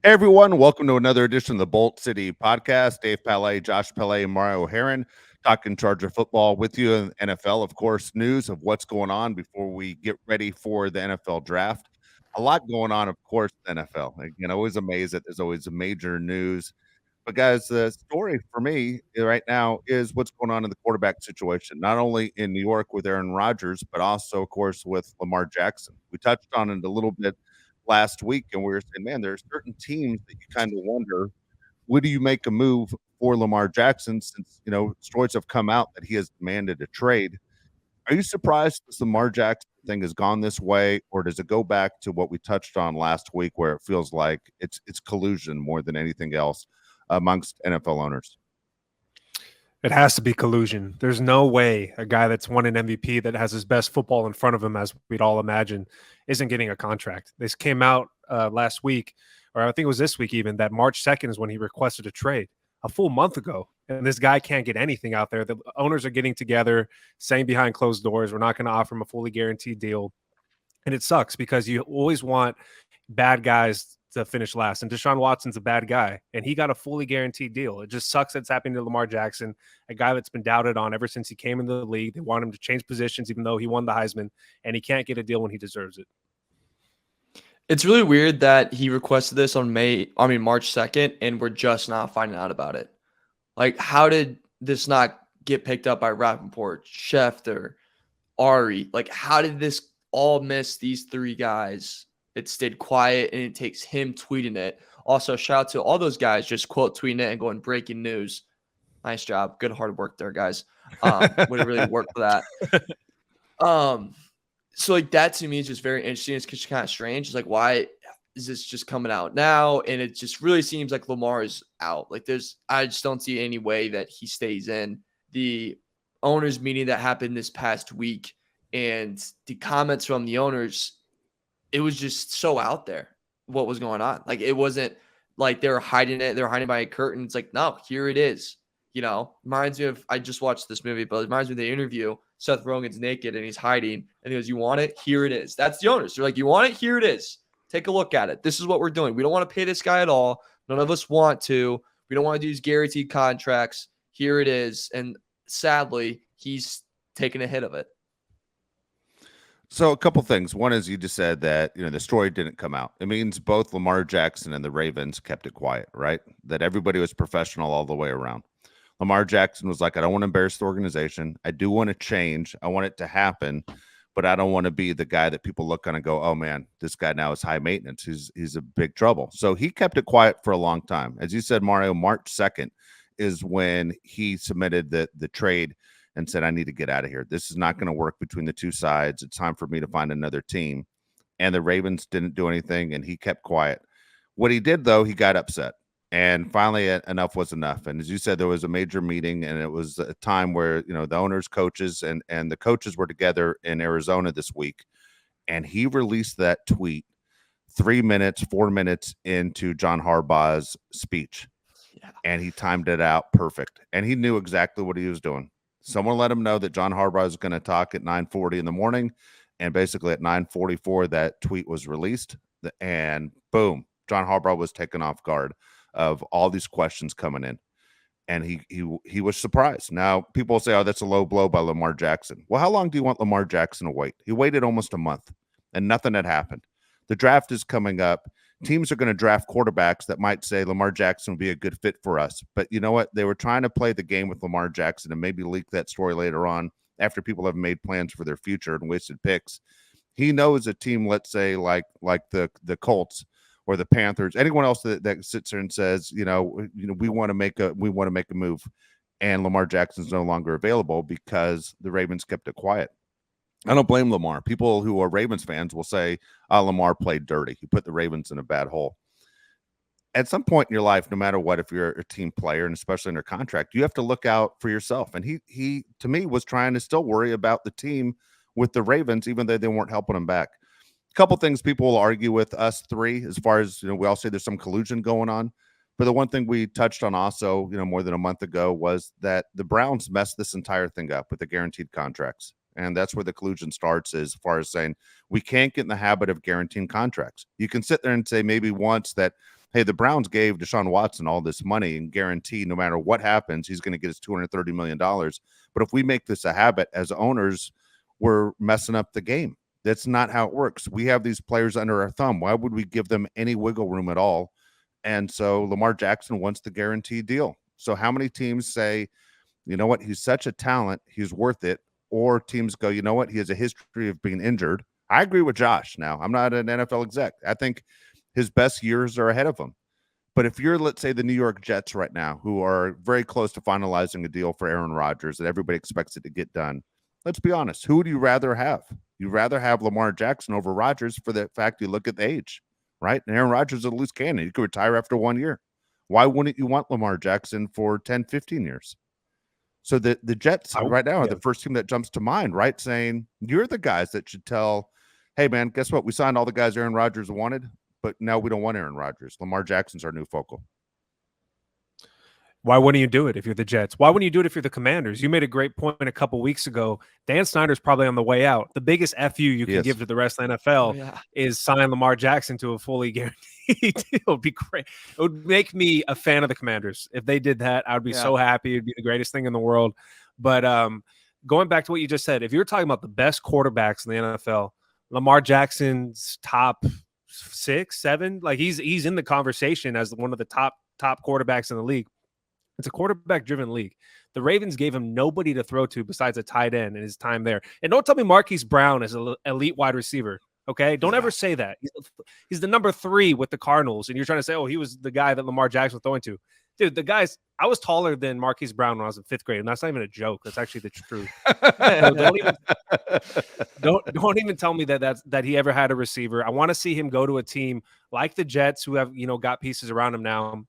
Hey everyone, welcome to another edition of the Bolt City Podcast. Dave Palais, Josh Palais, and Mario Heron talking Charger football with you in NFL. Of course, news of what's going on before we get ready for the NFL draft. A lot going on, of course, in the NFL. Again, always amazed that there's always a major news. But guys, the story for me right now is what's going on in the quarterback situation, not only in New York with Aaron Rodgers, but also, of course, with Lamar Jackson. We touched on it a little bit last week, and we were saying, man, there are certain teams that you kind of wonder, would you make a move for Lamar Jackson since, stories have come out that he has demanded a trade. Are you surprised this Lamar Jackson thing has gone this way, or does it go back to what we touched on last week where it feels like it's collusion more than anything else amongst NFL owners? It has to be collusion. There's no way a guy that's won an MVP that has his best football in front of him, as we'd all imagine, isn't getting a contract. This came out last week, or I think it was this week even, that March 2nd is when he requested a trade a full month ago. And this guy can't get anything out there. The owners are getting together, saying behind closed doors, we're not going to offer him a fully guaranteed deal. And it sucks because you always want bad guys to finish last. And Deshaun Watson's a bad guy, and he got a fully guaranteed deal. It just sucks that's happening to Lamar Jackson, a guy that's been doubted on ever since he came into the league. They want him to change positions, even though he won the Heisman, and he can't get a deal when he deserves it. It's really weird that he requested this on March 2nd, and we're just not finding out about it. Like, how did this not get picked up by Rappaport, Schefter, Ari? Like, how did this all miss these three guys? It stayed quiet, and it takes him tweeting it. Also, shout out to all those guys just quote tweeting it and going breaking news. Nice job. Good hard work there, guys. Would really work for that. So like that to me is just very interesting. It's just kind of strange. It's like, why is this just coming out now? And it just really seems like Lamar is out. Like I just don't see any way that he stays in. The owners meeting that happened this past week and the comments from the owners, it was just so out there what was going on. Like, it wasn't like they were hiding it. They were hiding by a curtain. It's like, no, here it is. Reminds me of, I just watched this movie, but it reminds me of the interview. Seth Rogen's naked and he's hiding, and he goes, "You want it? Here it is." That's the owners. They're like, "You want it? Here it is. Take a look at it. This is what we're doing. We don't want to pay this guy at all. None of us want to. We don't want to do these guaranteed contracts. Here it is." And sadly, he's taking a hit of it. So a couple things. One is you just said that, the story didn't come out. It means both Lamar Jackson and the Ravens kept it quiet, right? That everybody was professional all the way around. Lamar Jackson was like, I don't want to embarrass the organization. I do want to change. I want it to happen, but I don't want to be the guy that people look on and go, oh man, this guy now is high maintenance. He's a big trouble. So he kept it quiet for a long time. As you said, Mario, March 2nd is when he submitted the trade and said, I need to get out of here. This is not going to work between the two sides. It's time for me to find another team. And the Ravens didn't do anything, and he kept quiet. What he did, though, he got upset. And finally, enough was enough. And as you said, there was a major meeting, and it was a time where, the owners, coaches, and the coaches were together in Arizona this week. And he released that tweet 4 minutes into John Harbaugh's speech. Yeah. And he timed it out perfect. And he knew exactly what he was doing. Someone let him know that John Harbaugh is going to talk at 9:40 in the morning. And basically at 9:44, that tweet was released. And boom, John Harbaugh was taken off guard of all these questions coming in. And he was surprised. Now, people say, oh, that's a low blow by Lamar Jackson. Well, how long do you want Lamar Jackson to wait? He waited almost a month, and nothing had happened. The draft is coming up. Teams are going to draft quarterbacks that might say Lamar Jackson would be a good fit for us. But you know what? They were trying to play the game with Lamar Jackson and maybe leak that story later on after people have made plans for their future and wasted picks. He knows a team, let's say, like the Colts or the Panthers, anyone else that sits there and says, we want to make a move, and Lamar Jackson's no longer available because the Ravens kept it quiet. I don't blame Lamar. People who are Ravens fans will say, Lamar played dirty. He put the Ravens in a bad hole. At some point in your life, no matter what, if you're a team player and especially under contract, you have to look out for yourself. And he to me was trying to still worry about the team with the Ravens, even though they weren't helping him back. A couple things people will argue with us three, as far as, we all say there's some collusion going on. But the one thing we touched on also, more than a month ago, was that the Browns messed this entire thing up with the guaranteed contracts. And that's where the collusion starts, as far as saying we can't get in the habit of guaranteeing contracts. You can sit there and say maybe once that hey, the Browns gave Deshaun Watson all this money and guarantee no matter what happens, he's going to get his $230 million. But if we make this a habit as owners, we're messing up the game. That's not how it works. We have these players under our thumb. Why would we give them any wiggle room at all? And so Lamar Jackson wants the guaranteed deal. So how many teams say, you know what, he's such a talent, he's worth it? Or teams go, you know what, he has a history of being injured. I agree with Josh now. I'm not an NFL exec. I think his best years are ahead of him. But if you're, let's say, the New York Jets right now, who are very close to finalizing a deal for Aaron Rodgers and everybody expects it to get done, let's be honest. Who would you rather have? You'd rather have Lamar Jackson over Rodgers for the fact you look at the age, right? And Aaron Rodgers is a loose cannon. He could retire after 1 year. Why wouldn't you want Lamar Jackson for 10, 15 years? So the Jets right now are the first team that jumps to mind, right? Saying you're the guys that should tell, hey, man, guess what? We signed all the guys Aaron Rodgers wanted, but now we don't want Aaron Rodgers. Lamar Jackson's our new focal. Why wouldn't you do it if you're the Jets? Why wouldn't you do it if you're the Commanders? You made a great point a couple weeks ago. Dan Snyder's probably on the way out. The biggest FU you can give to the rest of the NFL is sign Lamar Jackson to a fully guaranteed deal. It would be great. It would make me a fan of the Commanders. If they did that, I would be so happy. It'd be the greatest thing in the world. But going back to what you just said, if you're talking about the best quarterbacks in the NFL, Lamar Jackson's top 6, 7, like he's in the conversation as one of the top quarterbacks in the league. It's a quarterback-driven league. The Ravens gave him nobody to throw to besides a tight end in his time there. And don't tell me Marquise Brown is an elite wide receiver, okay? Don't ever say that. He's the number 3 with the Cardinals, and you're trying to say, oh, he was the guy that Lamar Jackson was throwing to. Dude, the guys – I was taller than Marquise Brown when I was in 5th grade, and that's not even a joke. That's actually the truth. Don't even tell me that he ever had a receiver. I want to see him go to a team like the Jets who have, got pieces around him now,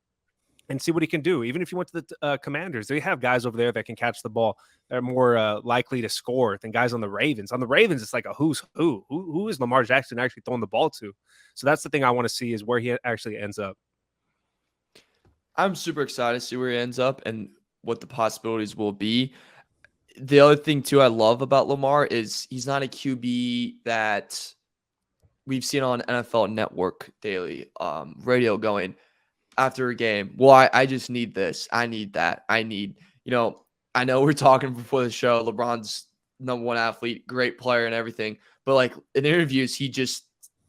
and see what he can do. Even if you went to the Commanders, they have guys over there that can catch the ball. They're more likely to score than guys on the Ravens. On the Ravens, it's like a who's who. Who is Lamar Jackson actually throwing the ball to? So that's the thing I want to see is where he actually ends up. I'm super excited to see where he ends up and what the possibilities will be. The other thing, too, I love about Lamar is he's not a QB that we've seen on NFL Network daily radio going, after a game, well, I just need this. I need that. I need, I know we're talking before the show, LeBron's number 1 athlete, great player and everything. But like in interviews, he just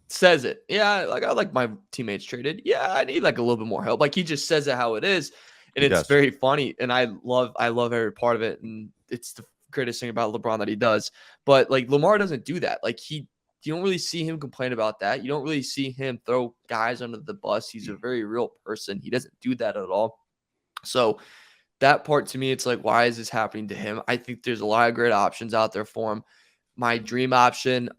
says it. Yeah, like I like my teammates traded. Yeah, I need like a little bit more help. Like he just says it how it is. And it's very funny. And I love every part of it. And it's the greatest thing about LeBron that he does. But like Lamar doesn't do that. Like you don't really see him complain about that. You don't really see him throw guys under the bus. He's a very real person. He doesn't do that at all. So that part to me, it's like, why is this happening to him? I think there's a lot of great options out there for him. My dream option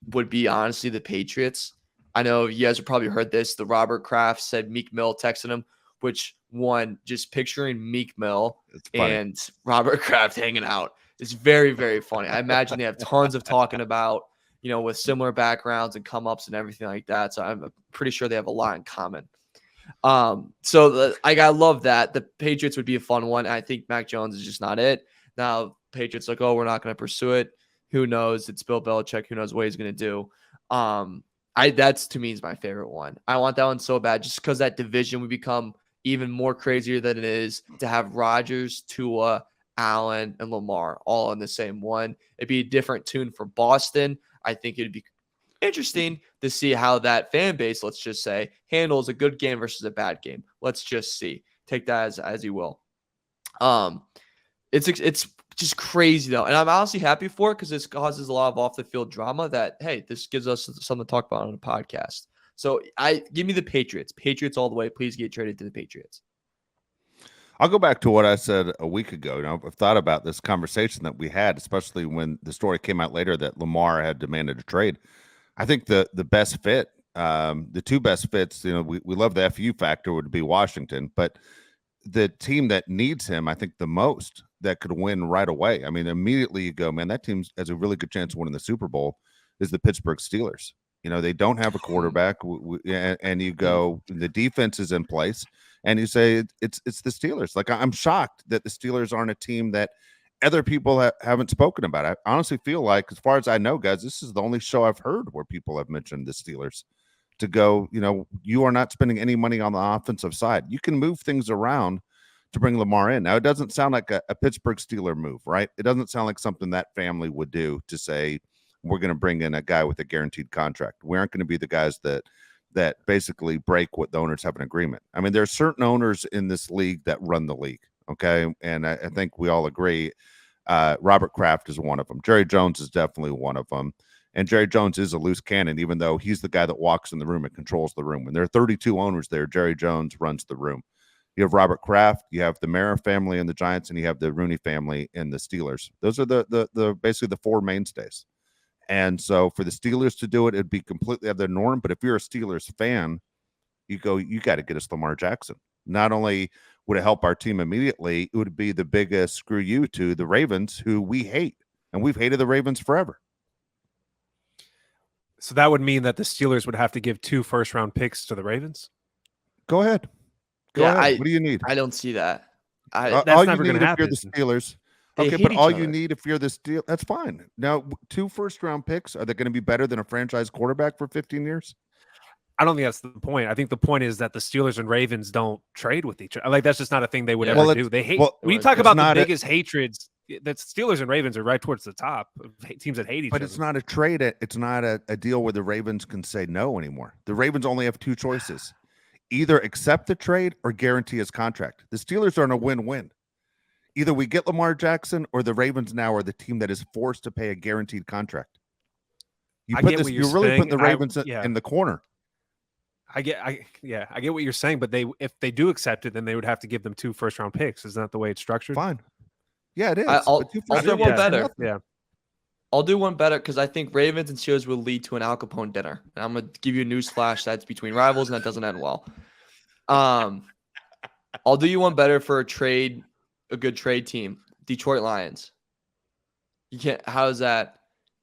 would be honestly the Patriots. I know you guys have probably heard this. The Robert Kraft said Meek Mill texted him, which one, just picturing Meek Mill and Robert Kraft hanging out is very, very funny. I imagine they have tons of talking about, with similar backgrounds and come-ups and everything like that. So I'm pretty sure they have a lot in common. I love that. The Patriots would be a fun one. I think Mac Jones is just not it. Now, Patriots like, oh, we're not going to pursue it. Who knows? It's Bill Belichick. Who knows what he's going to do? That's to me is my favorite one. I want that one so bad just because that division would become even more crazier than it is to have Rodgers, Tua, Allen, and Lamar all in the same one. It'd be a different tune for Boston. I think it'd be interesting to see how that fan base, let's just say, handles a good game versus a bad game. Let's just see. Take that as you will. It's just crazy though, and I'm honestly happy for it because this causes a lot of off the field drama. That hey, this gives us something to talk about on the podcast. So give me the Patriots. Patriots all the way. Please get traded to the Patriots. I'll go back to what I said a week ago. I've thought about this conversation that we had, especially when the story came out later that Lamar had demanded a trade. I think the best fit, the 2 best fits, we love the FU factor would be Washington, but the team that needs him, I think the most that could win right away. I mean, immediately you go, man, that team has a really good chance of winning the Super Bowl is the Pittsburgh Steelers. They don't have a quarterback, and you go, the defense is in place, and you say it's the Steelers. Like I'm shocked that the Steelers aren't a team that other people haven't spoken about. I honestly feel like, as far as I know, guys, this is the only show I've heard where people have mentioned the Steelers to go, you are not spending any money on the offensive side. You can move things around to bring Lamar in. Now, it doesn't sound like a Pittsburgh Steeler move, right? It doesn't sound like something that family would do to say, we're going to bring in a guy with a guaranteed contract. We aren't going to be the guys that basically break what the owners have an agreement. I mean, there are certain owners in this league that run the league, okay? And I think we all agree Robert Kraft is one of them. Jerry Jones is definitely one of them. And Jerry Jones is a loose cannon, even though he's the guy that walks in the room and controls the room. When there are 32 owners there, Jerry Jones runs the room. You have Robert Kraft, you have the Mara family in the Giants, and you have the Rooney family in the Steelers. Those are the basically the four mainstays. And so for the Steelers to do it, it'd be completely out of their norm. But if you're a Steelers fan, you got to get us Lamar Jackson. Not only would it help our team immediately, it would be the biggest screw you to the Ravens, who we hate. And we've hated the Ravens forever. So that would mean that the Steelers would have to give 2 first-round picks to the Ravens? Go ahead. Go ahead. What do you need? I don't see that. That's all never you need going to if happen. you're the Steelers. They Okay, hate but each all other. you need if you're the Steelers, that's fine. Now, 2 first-round picks, are they going to be better than a franchise quarterback for 15 years? I don't think that's the point. I think the point is that the Steelers and Ravens don't trade with each other. Like, that's just not a thing they would Yeah. ever Well, do. They hate when you it's talk about the not biggest hatreds. That Steelers and Ravens are right towards the top of teams that hate each But other. it's not a trade. It's not a deal where the Ravens can say no anymore. The Ravens only have 2 choices. Either accept the trade or guarantee his contract. The Steelers are in a win-win. Either we get Lamar Jackson or the Ravens now are the team that is forced to pay a guaranteed contract. You I put get this, what you're you're really saying. putting the Ravens Yeah. in the corner. I get what you're saying, but if they do accept it, then they would have to give them 2 first-round picks. Isn't that the way it's structured? Fine. Yeah, it is. I'll But 2 do first-round one picks are better. nothing. Yeah. I'll do one better because I think Ravens and Steelers will lead to an Al Capone dinner. And I'm gonna give you a news flash that's between rivals and that doesn't end well. I'll do you one better for a good trade team. Detroit Lions. You can't. How's that?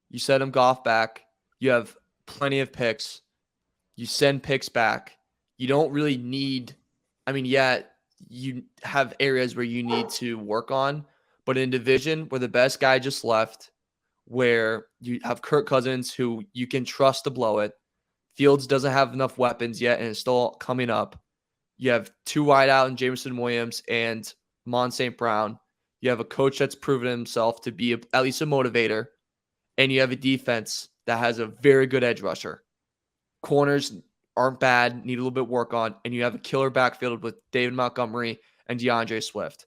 You send them Goff back. You have plenty of picks. You send picks back. You don't really need. I mean, yeah, you have areas where you need to work on, but in a division where the best guy just left, where you have Kirk Cousins who you can trust to blow it. Fields doesn't have enough weapons yet and is still coming up. You have 2 wideout in Jameson Williams and Mon St. Brown. You have a coach that's proven himself to be at least a motivator. And you have a defense that has a very good edge rusher. Corners aren't bad, need a little bit of work on. And you have a killer backfield with David Montgomery and DeAndre Swift.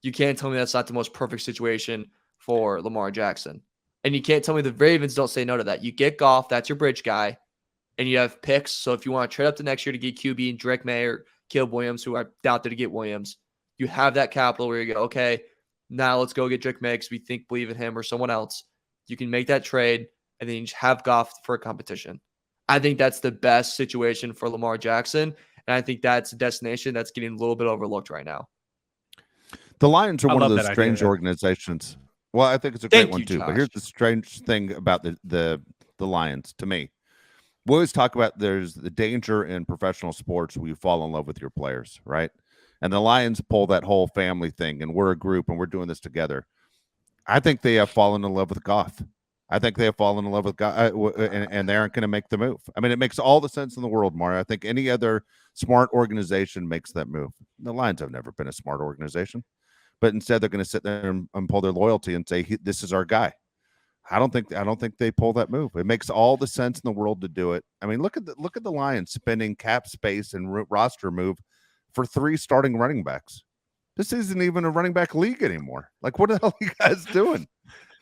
You can't tell me that's not the most perfect situation for Lamar Jackson. And you can't tell me the Ravens don't say no to that. You get Goff, that's your bridge guy. And you have picks. So if you want to trade up to next year to get QB and Drake May or Caleb Williams, who I doubt to get Williams, you have that capital where you go, okay, now let's go get Drake May because we believe in him or someone else. You can make that trade and then you just have Goff for a competition. I think that's the best situation for Lamar Jackson. And I think that's a destination that's getting a little bit overlooked right now. The Lions are I one of love those that strange idea. organizations. Well, I think it's a great Thank one you, too. But Josh. here's the strange thing about the Lions to me. We always talk about there's the danger in professional sports where you fall in love with your players, right? And the Lions pull that whole family thing, and we're a group and we're doing this together. I think they have fallen in love with Goff. I think they have fallen in love with Goff, and they aren't going to make the move. I mean, it makes all the sense in the world, Mario. I think any other smart organization makes that move. The Lions have never been a smart organization, but instead they're going to sit there and pull their loyalty and say, "This is our guy." I don't think they pull that move. It makes all the sense in the world to do it. I mean, look at the Lions spending cap space and roster move for 3 starting running backs. This isn't even a running back league anymore. Like, what the hell are you guys doing?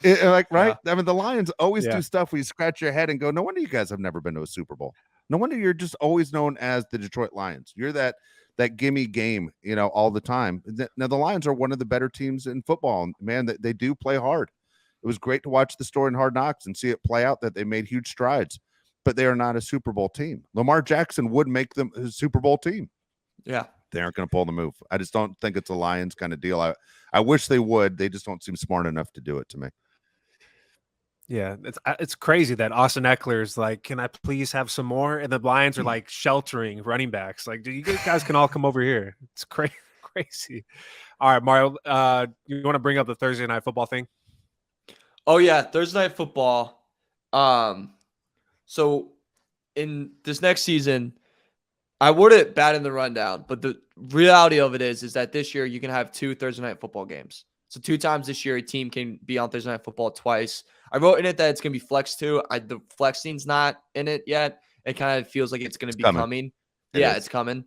Right? Yeah. I mean, the Lions always do stuff where you scratch your head and go, no wonder you guys have never been to a Super Bowl. No wonder you're just always known as the Detroit Lions. You're that gimme game, all the time. Now, the Lions are one of the better teams in football. Man, they do play hard. It was great to watch the story in Hard Knocks and see it play out that they made huge strides, but they are not a Super Bowl team. Lamar Jackson would make them a Super Bowl team. Yeah. They aren't going to pull the move. I just don't think it's a Lions kind of deal. I wish they would. They just don't seem smart enough to do it to me. Yeah, it's crazy that Austin Eckler is like, can I please have some more? And the Lions are like sheltering running backs. Like, you guys can all come over here. It's crazy. All right, Mario, you want to bring up the Thursday Night Football thing? Oh, yeah, Thursday Night Football. So in this next season, I wouldn't bat in the rundown, but the reality of it is that this year you can have 2 Thursday night football games. So 2 times this year, a team can be on Thursday night football twice. I wrote in it that it's going to be flex too. The flexing's not in it yet. It kind of feels like it's going to be coming. Yeah, it's coming.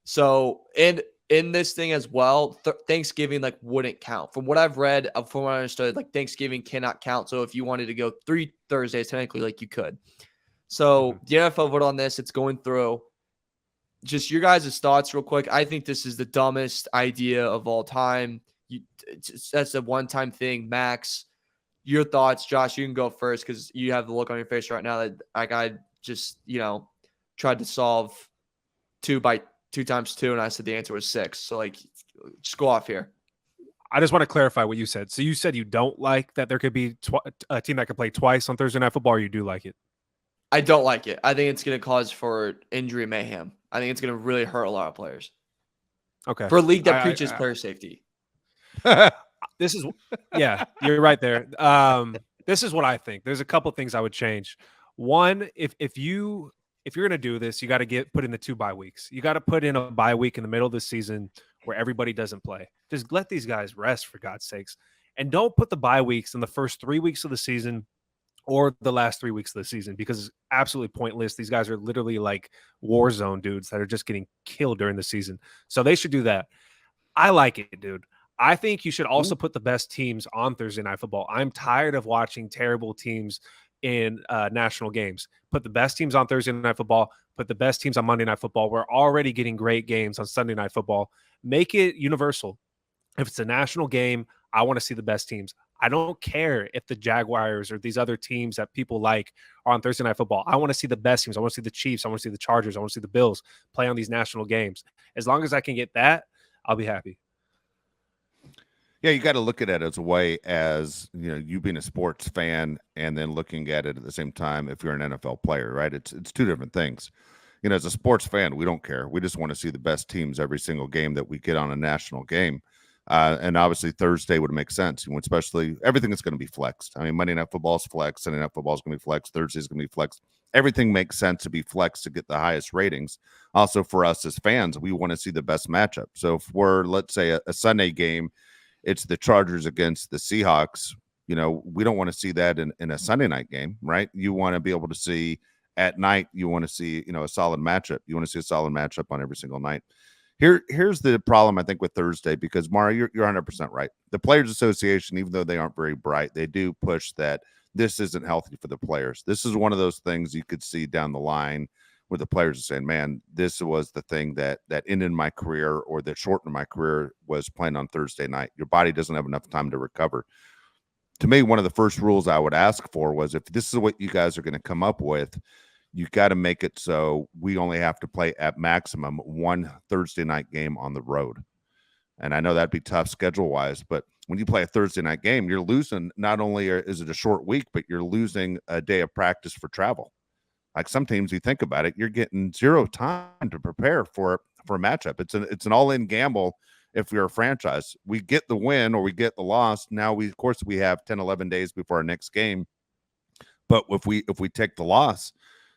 So, and in this thing as well, Thanksgiving like wouldn't count. From what I've read, from what I understood, like Thanksgiving cannot count. So if you wanted to go 3 Thursdays, technically, like you could. So the NFL voted on this. It's going through. Just your guys' thoughts real quick. I think this is the dumbest idea of all time. That's a one-time thing. Max, your thoughts. Josh, you can go first because you have the look on your face right now that I just, tried to solve 2 times 2, and I said the answer was 6. So, like, just go off here. I just want to clarify what you said. So you said you don't like that there could be a team that could play twice on Thursday Night Football, or you do like it? I don't like it. I think it's going to cause for injury mayhem. I think it's going to really hurt a lot of players. Okay. For a league that preaches player safety. This is, yeah, you're right there. This is what I think. There's a couple things I would change. One, if you're going to do this, you got to put in the 2 bye weeks. You got to put in a bye week in the middle of the season where everybody doesn't play. Just let these guys rest, for God's sakes. And don't put the bye weeks in the first 3 weeks of the season or the last 3 weeks of the season, because it's absolutely pointless. These guys are literally like war zone dudes that are just getting killed during the season. So they should do that. I like it, dude. I think you should also put the best teams on Thursday Night Football. I'm tired of watching terrible teams in national games. Put the best teams on Thursday Night Football. Put the best teams on Monday Night Football. We're already getting great games on Sunday Night Football. Make it universal. If it's a national game, I want to see the best teams. I don't care if the Jaguars or these other teams that people like are on Thursday Night Football. I want to see the best teams. I want to see the Chiefs. I want to see the Chargers. I want to see the Bills play on these national games. As long as I can get that, I'll be happy. Yeah, you got to look at it as a way as, you being a sports fan and then looking at it at the same time if you're an NFL player, right? It's 2 different things. As a sports fan, we don't care. We just want to see the best teams every single game that we get on a national game. And obviously Thursday would make sense, especially everything is going to be flexed. I mean, Monday Night Football is flexed, Sunday Night Football is going to be flexed, Thursday is going to be flexed. Everything makes sense to be flexed to get the highest ratings. Also, for us as fans, we want to see the best matchup. So if we're, let's say, a Sunday game, it's the Chargers against the Seahawks. We don't want to see that in a Sunday night game, right? You want to be able to see at night. You want to see, a solid matchup. You want to see a solid matchup on every single night. Here's the problem, I think, with Thursday, because Mario, you're 100% right. The Players Association, even though they aren't very bright, they do push that this isn't healthy for the players. This is one of those things you could see down the line where the players are saying, man, this was the thing that ended my career or that shortened my career, was playing on Thursday night. Your body doesn't have enough time to recover. To me, one of the first rules I would ask for was, if this is what you guys are going to come up with, you got to make it so we only have to play at maximum 1 Thursday night game on the road. And I know that'd be tough schedule-wise, but when you play a Thursday night game, you're losing, not only is it a short week, but you're losing a day of practice for travel. Like some teams, you think about it, you're getting 0 time to prepare for a matchup. It's an all-in gamble. If you're a franchise, we get the win or we get the loss. Now we have 10, 11 days before our next game. But if we take the loss,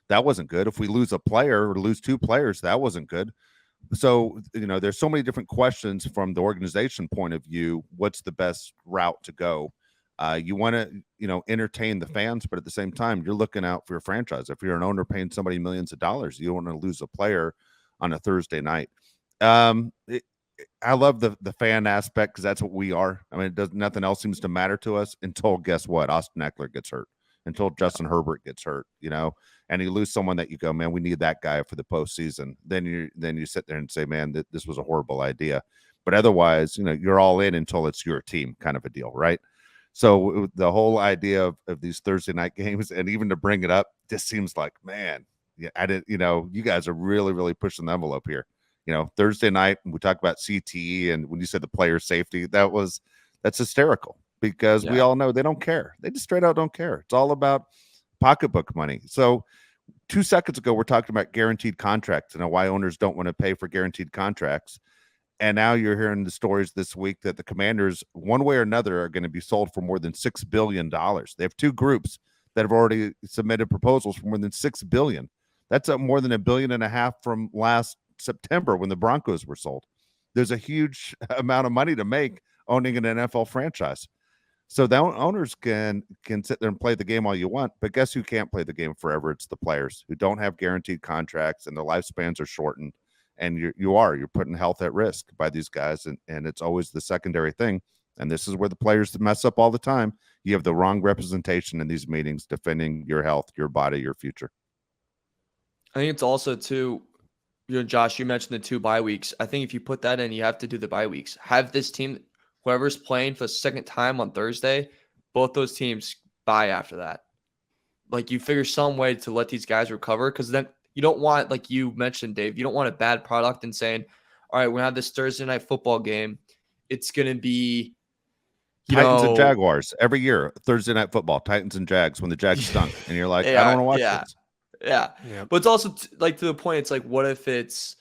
that wasn't good. If we lose a player or lose 2 players, that wasn't good. So, there's so many different questions from the organization point of view. What's the best route to go? You want to, entertain the fans, but at the same time, you're looking out for your franchise. If you're an owner paying somebody millions of dollars, you don't want to lose a player on a Thursday night. I love the fan aspect, because that's what we are. I mean, nothing else seems to matter to us until, guess what? Austin Eckler gets hurt, until Justin Herbert gets hurt, and you lose someone that you go, man, we need that guy for the postseason. Then you sit there and say, man, this was a horrible idea. But otherwise, you're all in until it's your team, kind of a deal, right? So the whole idea of these Thursday night games, and even to bring it up, just seems like, man, yeah, I didn't, you guys are really, really pushing the envelope here. Thursday night, we talk about CTE, and when you said the player safety, that's hysterical, because we all know they don't care. They just straight out don't care. It's all about pocketbook money. So 2 seconds ago, we're talking about guaranteed contracts and why owners don't want to pay for guaranteed contracts. And now you're hearing the stories this week that the Commanders, one way or another, are going to be sold for more than $6 billion. They have 2 groups that have already submitted proposals for more than $6 billion. That's up more than $1.5 billion from last September when the Broncos were sold. There's a huge amount of money to make owning an NFL franchise. So the owners can sit there and play the game all you want, but guess who can't play the game forever? It's the players who don't have guaranteed contracts and their lifespans are shortened. And you're putting health at risk by these guys, and it's always the secondary thing. And this is where the players mess up all the time. You have the wrong representation in these meetings defending your health, your body, your future. I think it's also too, Josh, you mentioned the 2 bye weeks. I think if you put that in, you have to do the bye weeks. Have this team, whoever's playing for the second time on Thursday, both those teams bye after that. Like, you figure some way to let these guys recover, because then you don't want, like you mentioned, Dave, you don't want a bad product and saying, all right, we're going to have this Thursday night football game. It's going to be Titans and Jaguars every year, Thursday night football, Titans and Jags, when the Jags stunk. And you're like, I don't want to watch this. Yeah. But it's also like, to the point, it's like, what if it's,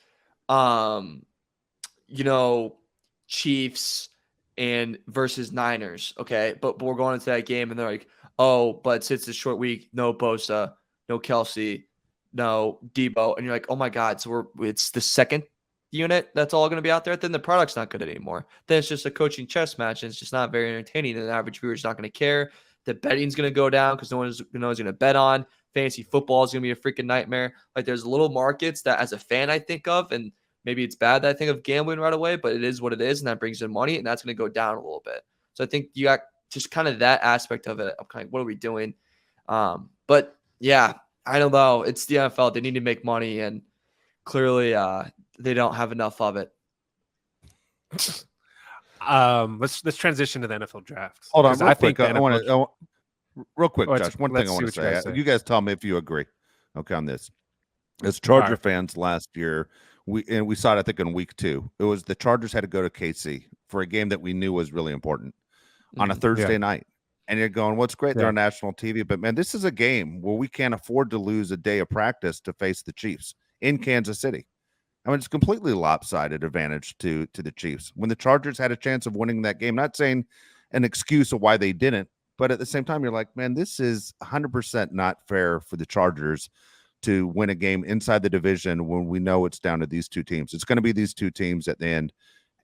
Chiefs and versus Niners. Okay. But we're going into that game and they're like, oh, but since it's a short week, no Bosa, no Kelsey, no Debo. And you're like, oh my God. So it's the second unit that's all going to be out there. Then the product's not good anymore. Then it's just a coaching chess match. And it's just not very entertaining. And the average viewer is not going to care. The betting's going to go down because no one's going to bet on. Fantasy football is going to be a freaking nightmare. Like, there's little markets that as a fan I think of, and maybe it's bad that I think of gambling right away, but it is what it is, and that brings in money, and that's going to go down a little bit. So I think you got just kind of that aspect of it. I'm kind of, what are we doing? But yeah, I don't know. It's the NFL. They need to make money, and clearly they don't have enough of it. Let's transition to the NFL draft. Hold on, I think real quick, Josh. One thing I want to say. You guys tell me if you agree. Okay, on this. As Charger fans last year, we saw it, I think, in week 2. It was the Chargers had to go to KC for a game that we knew was really important on a Thursday night. And you're going, what's great? They're on national TV. But, man, this is a game where we can't afford to lose a day of practice to face the Chiefs in Kansas City. I mean, it's completely lopsided advantage to the Chiefs. When the Chargers had a chance of winning that game, not saying an excuse of why they didn't, but at the same time, you're like, man, this is 100% not fair for the Chargers to win a game inside the division when we know it's down to these two teams. It's going to be these two teams at the end.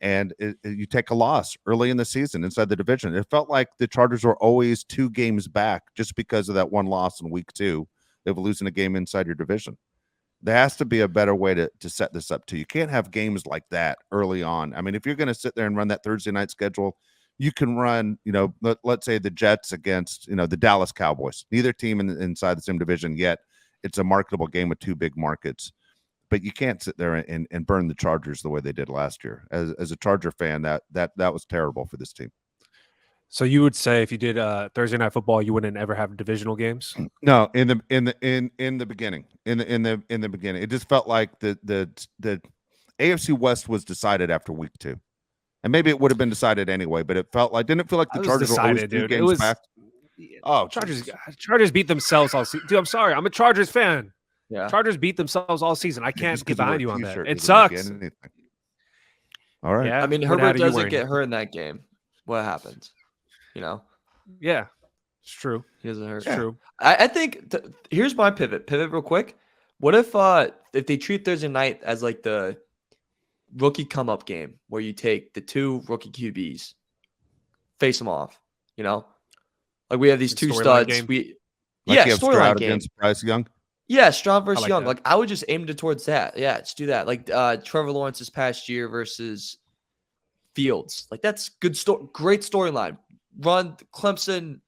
And you take a loss early in the season inside the division. It felt like the Chargers were always 2 games back just because of that one loss in week 2 of losing a game inside your division. There has to be a better way to set this up too. You can't have games like that early on. I mean, if you're going to sit there and run that Thursday night schedule, you can run, let's say the Jets against, the Dallas Cowboys. Neither team inside the same division yet. It's a marketable game with 2 big markets. But you can't sit there and burn the Chargers the way they did last year. As a Charger fan, that was terrible for this team. So you would say if you did Thursday night football, you wouldn't ever have divisional games? No, in the beginning, in the beginning, it just felt like the AFC West was decided after week 2. And maybe it would have been decided anyway, but didn't it feel like the Chargers were always 2 games back? Oh, Chargers beat themselves all season. Dude, I'm sorry. I'm a Chargers fan. Yeah. Chargers beat themselves all season. I can't get behind you on that. It sucks. All right. Yeah, I mean, Herbert doesn't get hurt in that game. What happens? Yeah, it's true. He doesn't hurt. It's true. I think here's my pivot real quick. What if they treat Thursday night as like the rookie come up game where you take the 2 rookie QBs, face them off, like we have these 2 studs. Storyline game against Bryce Young. Yeah, Stroud versus Young. That. Like, I would just aim towards that. Yeah, let's do that. Like Trevor Lawrence this past year versus Fields. Like, that's great storyline. Run Clemson,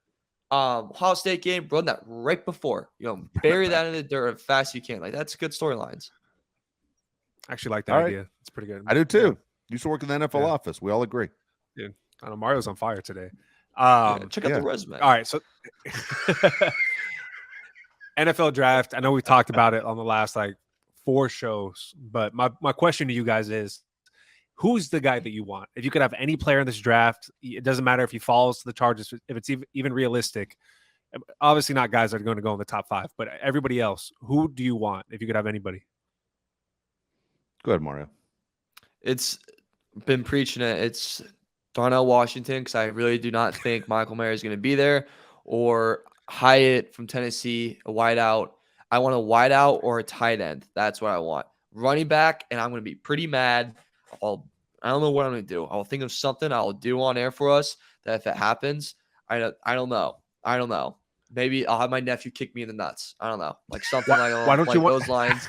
Ohio State game. Run that right before. Bury that in the dirt as fast as you can. Like, that's good storylines. I actually like that idea. It's pretty good. I do too. Used to work in the NFL office. We all agree. Dude, I know Mario's on fire today. Check out the resume. All right, so NFL draft. I know we talked about it on the last 4 shows, but my question to you guys is, who's the guy that you want? If you could have any player in this draft, it doesn't matter if he falls to the Chargers, if it's even realistic. Obviously not guys that are going to go in the top 5, but everybody else, who do you want if you could have anybody? Go ahead, Mario. It's been preaching it. It's Darnell Washington, because I really do not think Michael Mayer is going to be there, or Hyatt from Tennessee, a wideout. I want a wideout or a tight end. That's what I want. Running back, and I'm going to be pretty mad. I don't know what I'm going to do. I'll think of something I'll do on air for us that if it happens, I don't know. I don't know. Maybe I'll have my nephew kick me in the nuts. I don't know. Like something Why don't you like want those lines.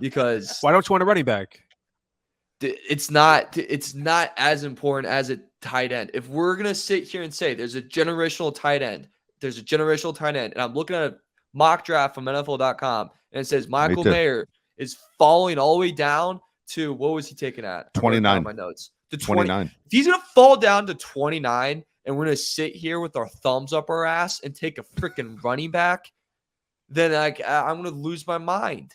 Because why don't you want a running back? it's not as important as a tight end. If we're going to sit here and say there's a generational tight end, and I'm looking at a mock draft from NFL.com, and it says Michael Mayer is falling all the way down to, what was he taking at? 29. My notes. To 29. If he's going to fall down to 29 and we're going to sit here with our thumbs up our ass and take a freaking running back, then I'm going to lose my mind.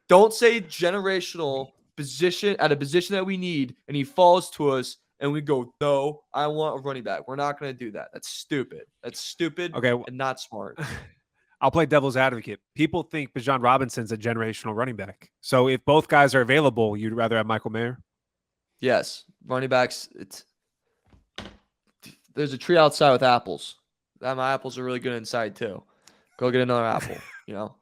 Don't say generational position at a position that we need, and he falls to us, and we go, no, I want a running back. We're not going to do that. That's stupid. Okay, and not smart. I'll play devil's advocate. People think Bijan Robinson's a generational running back. So if both guys are available, you'd rather have Michael Mayer? Yes. Running backs, there's a tree outside with apples. My apples are really good inside too. Go get another apple.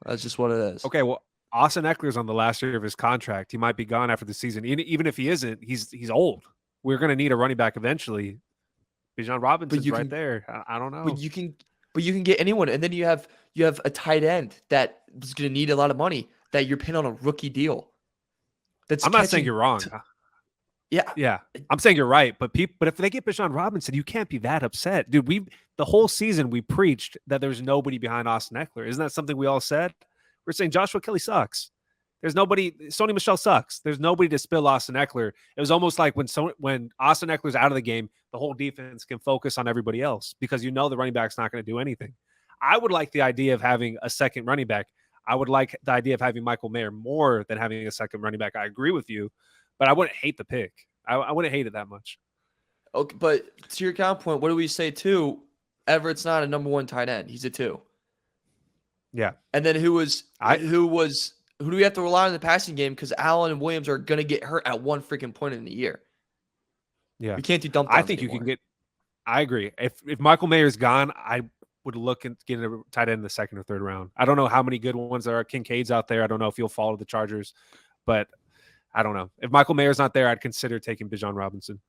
That's just what it is. Okay, well, Austin Eckler's on the last year of his contract. He might be gone after the season. Even if he isn't, he's old. We're going to need a running back eventually. Bijan Robinson's right there. I don't know. But you can get anyone, and then you have a tight end that is going to need a lot of money that you're paying on a rookie deal. I'm not saying you're wrong. Yeah. I'm saying you're right. But if they get Bijan Robinson, you can't be that upset, dude. The whole season we preached that there's nobody behind Austin Eckler. Isn't that something we all said? We're saying Joshua Kelly sucks. There's nobody. Sony Michel sucks. There's nobody to spill Austin Eckler. It was almost like when Austin Eckler's out of the game, the whole defense can focus on everybody else because the running back's not going to do anything. I would like the idea of having a second running back. I would like the idea of having Michael Mayer more than having a second running back. I agree with you, but I wouldn't hate the pick. I wouldn't hate it that much. Okay, but to your counterpoint, what do we say too? Everett's not a number one tight end. He's a 2. Yeah. And then who do we have to rely on in the passing game? Because Allen and Williams are going to get hurt at one freaking point in the year. Yeah. We can't do dump downs I think anymore. you can get – I agree. If Michael Mayer's gone, I would look at getting a tight end in the second or third round. I don't know how many good ones there are. Kincaid's out there. I don't know if he'll follow the Chargers. But I don't know. If Michael Mayer's not there, I'd consider taking Bijan Robinson.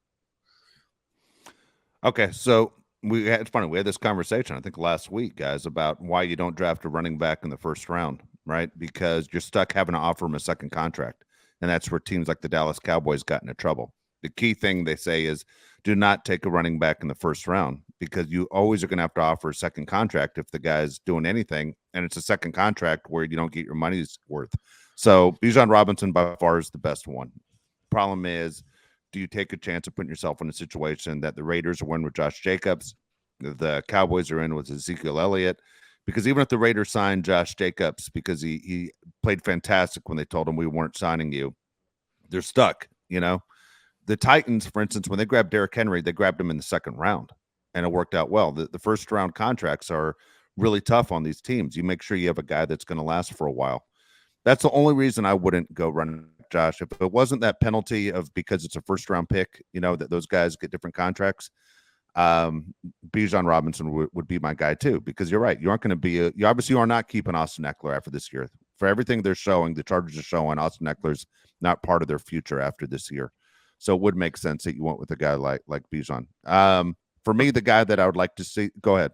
Okay, so it's funny. We had this conversation, I think, last week, guys, about why you don't draft a running back in the first round, right? Because you're stuck having to offer him a second contract. And that's where teams like the Dallas Cowboys got into trouble. The key thing they say is do not take a running back in the first round because you always are going to have to offer a second contract if the guy's doing anything. And it's a second contract where you don't get your money's worth. So Bijan Robinson by far is the best one. Problem is, do you take a chance of putting yourself in a situation that the Raiders are in with Josh Jacobs, the Cowboys are in with Ezekiel Elliott? Because even if the Raiders signed Josh Jacobs because he played fantastic when they told him we weren't signing you, they're stuck, The Titans, for instance, when they grabbed Derrick Henry, they grabbed him in the second round, and it worked out well. The first round contracts are really tough on these teams. You make sure you have a guy that's going to last for a while. That's the only reason I wouldn't go run Josh. If it wasn't that penalty of because it's a first round pick, that those guys get different contracts, Bijan Robinson would be my guy too, because you're right. You aren't going to be you obviously are not keeping Austin Eckler after this year. For everything they're showing, the Chargers are showing Austin Eckler's not part of their future after this year. So it would make sense that you went with a guy like Bijan. For me, the guy that I would like to see, go ahead.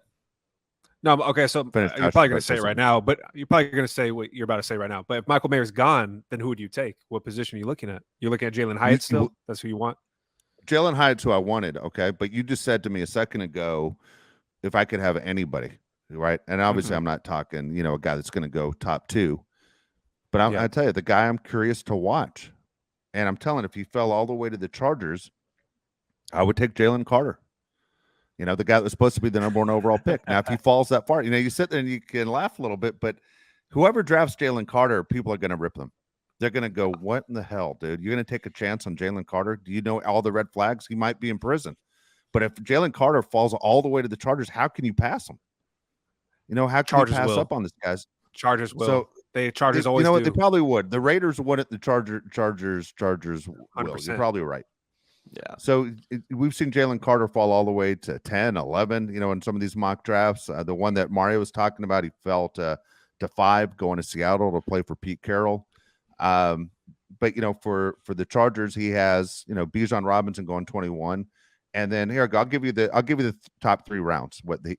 No, okay, so you're probably going to say it right now, but you're probably going to say what you're about to say right now. But if Michael Mayer's gone, then who would you take? What position are you looking at? You're looking at Jalen Hyatt still? That's who you want? Jalen Hyatt's who I wanted, okay? But you just said to me a second ago, if I could have anybody, right? And obviously I'm not talking, a guy that's going to go top 2. But I tell you, the guy I'm curious to watch, and I'm telling if he fell all the way to the Chargers, I would take Jalen Carter. The guy that was supposed to be the number 1 overall pick. Now, if he falls that far, you sit there and you can laugh a little bit, but whoever drafts Jalen Carter, people are going to rip them. They're going to go, what in the hell, dude? You're going to take a chance on Jalen Carter? Do you know all the red flags? He might be in prison. But if Jalen Carter falls all the way to the Chargers, how can you pass him? How can you pass up on this guys? Chargers will. So the Chargers always what? do. They probably would. The Raiders wouldn't. The Chargers will. 100%. You're probably right. Yeah. So we've seen Jalen Carter fall all the way to 10, 11, in some of these mock drafts. The one that Mario was talking about, he fell to 5 going to Seattle to play for Pete Carroll. But for the Chargers, he has Bijan Robinson going 21, and then here I'll give you the top 3 rounds what the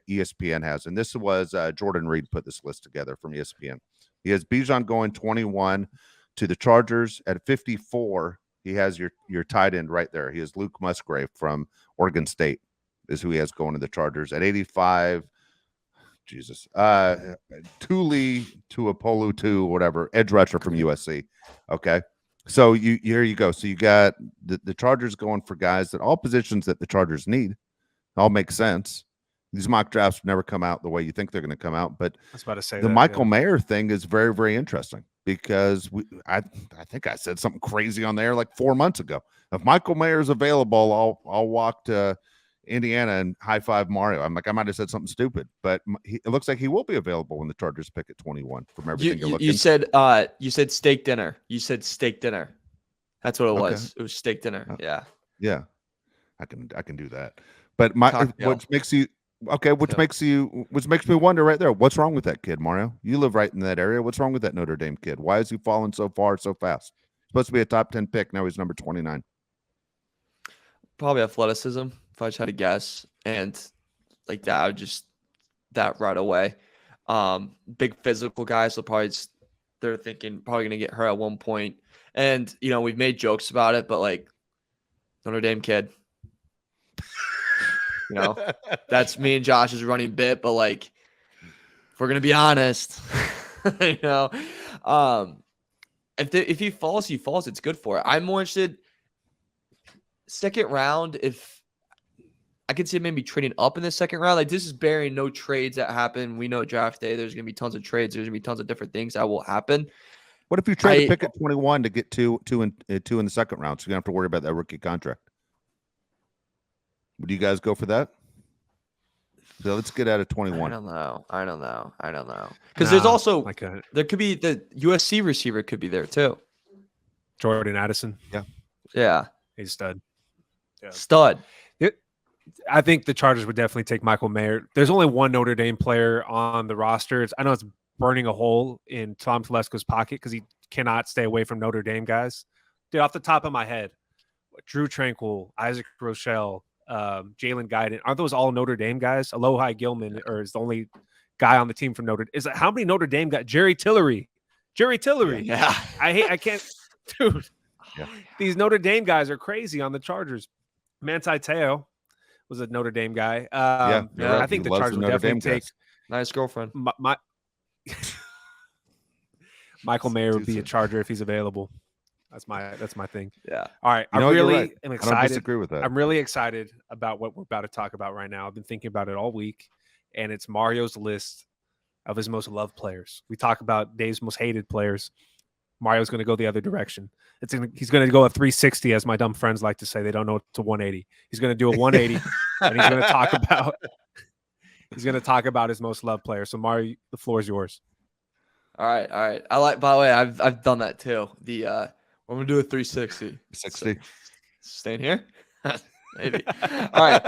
ESPN has, and this was Jordan Reed put this list together from ESPN. He has Bijan going 21 to the Chargers. At 54, he has your tight end right there. He has Luke Musgrave from Oregon State is who he has going to the Chargers. At 85. Jesus. Tuli Tuapolu 2, whatever, edge rusher from USC. Okay. So here you go. So you got the Chargers going for guys that all positions that the Chargers need. All makes sense. These mock drafts never come out the way you think they're going to come out. But I was about to say the that, Michael yeah. Mayer thing is very, very interesting because I think I said something crazy on there like 4 months ago. If Michael Mayer is available, I'll walk to Indiana and high five Mario. I'm like, I might have said something stupid, but it looks like he will be available when the Chargers pick at 21 from everything you're looking. You said steak dinner. You said steak dinner. That's what it was. Okay. It was steak dinner. Yeah. Yeah. I can do that. But which makes me wonder right there, what's wrong with that kid, Mario? You live right in that area. What's wrong with that Notre Dame kid? Why is he falling so far so fast? Supposed to be a top 10 pick. Now he's number 29. Probably athleticism, if I just had to guess. And like that, I would just that right away. Big physical guys, so they're thinking probably gonna get hurt at one point. And we've made jokes about it, but like Notre Dame kid. That's me and Josh's running bit, but like if we're gonna be honest, if he falls, it's good for it. I'm more interested second round. If I could see maybe trading up in the second round, like this is bearing no trades that happen. We know draft day, there's gonna be tons of trades. There's gonna be tons of different things that will happen. What if you trade a pick at 21 to get two in the second round? So you don't have to worry about that rookie contract. Would you guys go for that? So let's get out of 21. I don't know. Because there's also there could be the USC receiver could be there too. Jordan Addison. Yeah. He's stud. Yeah. Stud. I think the Chargers would definitely take Michael Mayer. There's only one Notre Dame player on the roster. I know it's burning a hole in Tom Telesco's pocket because he cannot stay away from Notre Dame guys. Dude, off the top of my head, Drew Tranquil, Isaac Rochelle, Jalen Guyton, aren't those all Notre Dame guys? Alohi Gilman is the only guy on the team from Notre Dame. Is that how many Notre Dame guys? Jerry Tillery. Yeah. I can't, dude. Yeah. These Notre Dame guys are crazy on the Chargers. Manti Te'o was a Notre Dame guy. Right. I think the Chargers would definitely take nice girlfriend. My Michael Mayer would be a Charger if he's available. That's my thing. Yeah. All right. I'm excited. I don't disagree with that. I'm really excited about what we're about to talk about right now. I've been thinking about it all week, and it's Mario's list of his most loved players. We talk about Dave's most hated players. Mario's going to go the other direction. He's going to go a 360, as my dumb friends like to say. They don't know it's a 180. He's going to do a 180, and he's going to talk about his most loved player. So Mario, the floor is yours. All right. I like. By the way, I've dI'm that too. I'm gonna do a 360. 60. So, staying here, maybe. All right.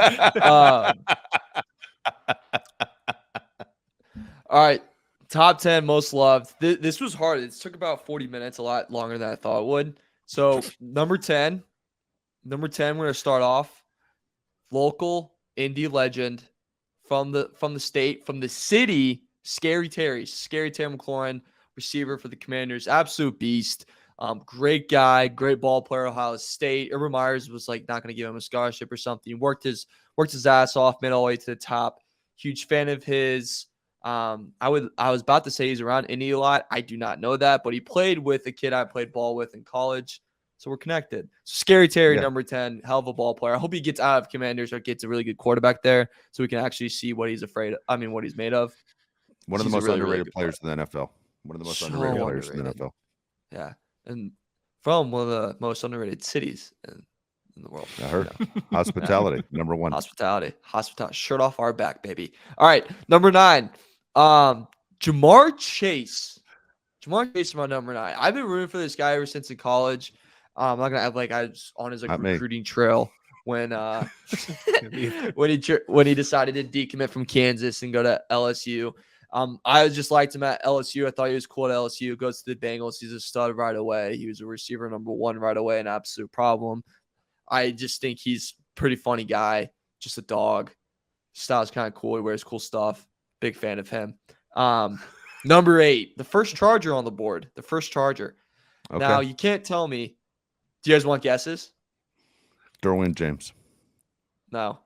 All right. Top 10 most loved. This was hard. It took about 40 minutes, a lot longer than I thought it would. So number 10, we're gonna start off local indie legend from the state, from the city. Scary Terry McLaurin, receiver for the Commanders, absolute beast. Great guy, great ball player, Ohio State. Urban Myers was like not going to give him a scholarship or something. He worked his ass off, made all the way to the top. Huge fan of his. I was about to say he's around Indy a lot. I do not know that, but he played with a kid I played ball with in college, so we're connected. So Scary Terry, number 10, hell of a ball player. I hope he gets out of Commanders or gets a really good quarterback there, so we can actually see what he's what he's made of. One of the most underrated players in the NFL. One of the most underrated players in the NFL. Yeah. And from one of the most underrated cities in the world. I heard. Hospitality, number 1. Hospitality. Shirt off our back, baby. All right. Number 9. Jamar Chase. Jamar Chase is my number 9. I've been rooting for this guy ever since in college. I'm not gonna act like I was on his like Not me. recruiting trail when when he decided to decommit from Kansas and go to LSU. I just liked him at LSU. I thought he was cool at LSU. Goes to the Bengals. He's a stud right away. He was a receiver number 1 right away, an absolute problem. I just think he's a pretty funny guy. Just a dog. Style's kind of cool. He wears cool stuff. Big fan of him. Number 8, the first Charger on the board. The first Charger. Okay. Now, you can't tell me. Do you guys want guesses? Derwin James. No.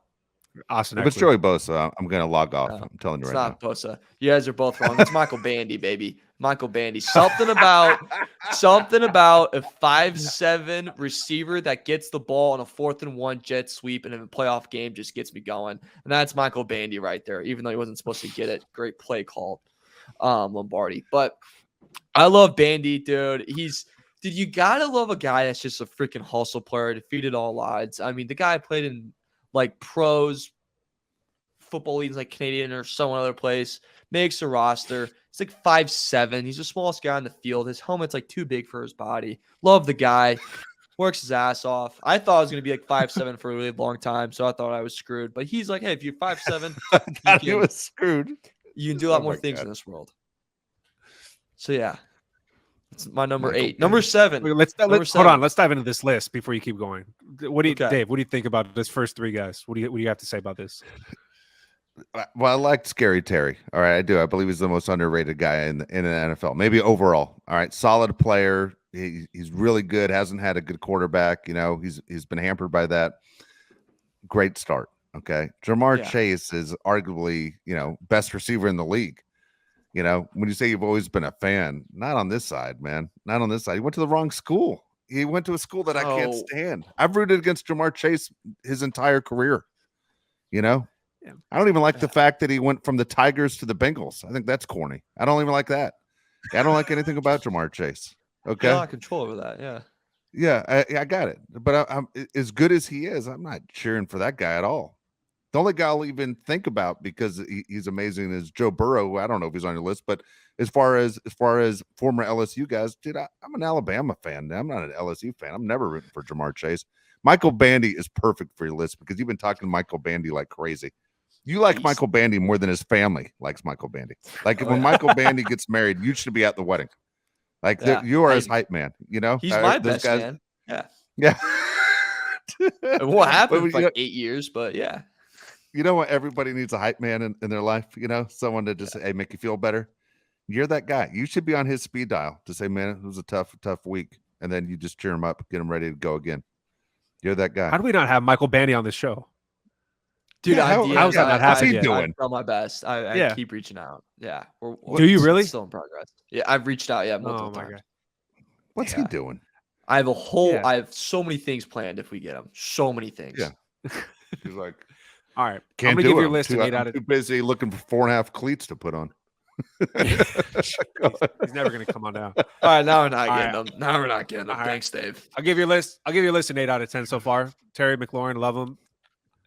Austin If it's Eckler. Joey Bosa, I'm going to log off. I'm telling you It's right not Bosa. You guys are both wrong. It's Michael Bandy, baby. Michael Bandy. Something about a 5'7" receiver that gets the ball on a 4th and 1 jet sweep and in a playoff game just gets me going. And that's Michael Bandy right there, even though he wasn't supposed to get it. Great play call, Lombardi. But I love Bandy, dude. Dude, you gotta love a guy that's just a freaking hustle player, defeated all odds. I mean, the guy played in like pros football leagues like Canadian or some other place, makes a roster. He's like 5'7". He's the smallest guy on the field. His helmet's like too big for his body. Love the guy. Works his ass off. I thought I was going to be like 5'7" for a really long time, so I thought I was screwed. But he's like, hey, if you're 5'7", now. He was screwed. you can do a lot Oh more my things God. in this world. So, yeah. It's my number Michael 8. Number 7. Let's Number hold 7. on. Let's dive into this list before you keep going. What do you, Okay. Dave? What do you think about this first 3 guys? What do you have to say about this? Well, I liked Scary Terry. All right, I do. I believe he's the most underrated guy in the NFL. Maybe overall. All right, solid player. He's really good. Hasn't had a good quarterback. You know, he's been hampered by that. Great start. Okay, Jamar Chase is arguably best receiver in the league. You know, when you say you've always been a fan, not on this side, man. Not on this side. He went to the wrong school. He went to a school that I can't stand. I've rooted against Jamar Chase his entire career. You know. Yeah. I don't even like the fact that he went from the Tigers to the Bengals. I think that's corny. I don't even like that. I don't like anything about Jamar Chase. Okay. A lot of control over that. Yeah. Yeah, I got it. But I'm as good as he is, I'm not cheering for that guy at all. The only guy I'll even think about because he's amazing is Joe Burrow. Who I don't know if he's on your list, but as far as former LSU guys, dude, I'm an Alabama fan. I'm not an LSU fan. I'm never rooting for Jamar Chase. Michael Bandy is perfect for your list because you've been talking to Michael Bandy like crazy. You like Michael Bandy more than his family likes Michael Bandy. Like when Michael Bandy gets married, you should be at the wedding. Like you are his hype man. You know, he's my best man. Yeah. Yeah. It won't happen for But, like 8 years, but yeah. You know what? Everybody needs a hype man in their life. You know, someone to just say, hey, make you feel better. You're that guy. You should be on his speed dial to say, man, it was a tough week. And then you just cheer him up, get him ready to go again. You're that guy. How do we not have Michael Bandy on this show? Dude, how's that not happening yet? doing? I've done my best. I keep reaching out. Yeah. Do you really? Still in progress. Yeah, I've reached out. Yeah, multiple times. God. What's he doing? I have I have so many things planned if we get him. So many things. Yeah. He's like, all right. Can't I'm gonna do give it. your list an 8 out of. Too busy looking for 4.5 cleats to put on. He's never gonna come on down. All right, now we're not getting right. them. Now we're not getting them. All right. Thanks, Dave. I'll give your list an 8 out of 10 so far. Terry McLaurin, love him.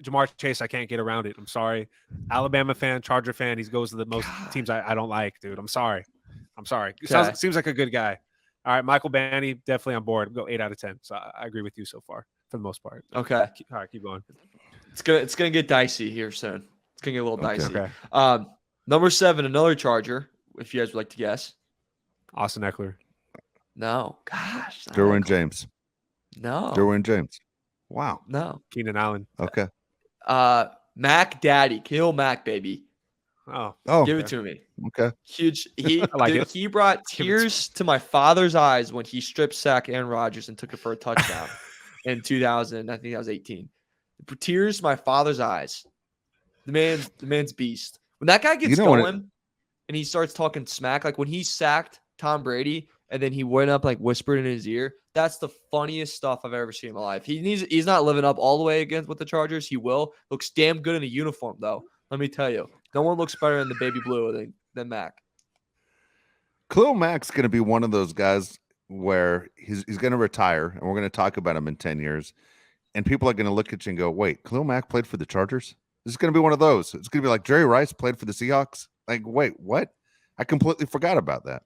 Jamar Chase, I can't get around it. I'm sorry. Alabama fan, Charger fan. He goes to the most teams I don't like, dude. I'm sorry. Seems like a good guy. All right, Michael Bandy, definitely on board. Go 8 out of 10. So I agree with you so far for the most part. Okay. All right, keep going. It's gonna get dicey here soon. It's gonna get a little dicey. Okay. Number 7, another Charger. If you guys would like to guess. Austin Eckler. No. Gosh. Derwin James. No. Derwin James. Wow. No. Keenan Allen. Okay. Mac Daddy. Kill Mac, baby. Oh. Give it to me. Okay. Huge. He like it. He brought tears to my father's eyes when he strip sacked Aaron Rodgers and took it for a touchdown in 2000. I think that was 18. Tears to my father's eyes. The man's beast. When that guy gets going and he starts talking smack, like when he sacked Tom Brady and then he went up like whispered in his ear, that's the funniest stuff I've ever seen in my life. He's not living up all the way against with the Chargers. He will. Looks damn good in a uniform though. Let me tell you. No one looks better in the baby blue than Mac. Khalil Mack's going to be one of those guys where he's going to retire, and we're going to talk about him in 10 years, and people are going to look at you and go, wait, Khalil Mack played for the Chargers? This is going to be one of those. It's going to be like Jerry Rice played for the Seahawks. Like, wait, what? I completely forgot about that.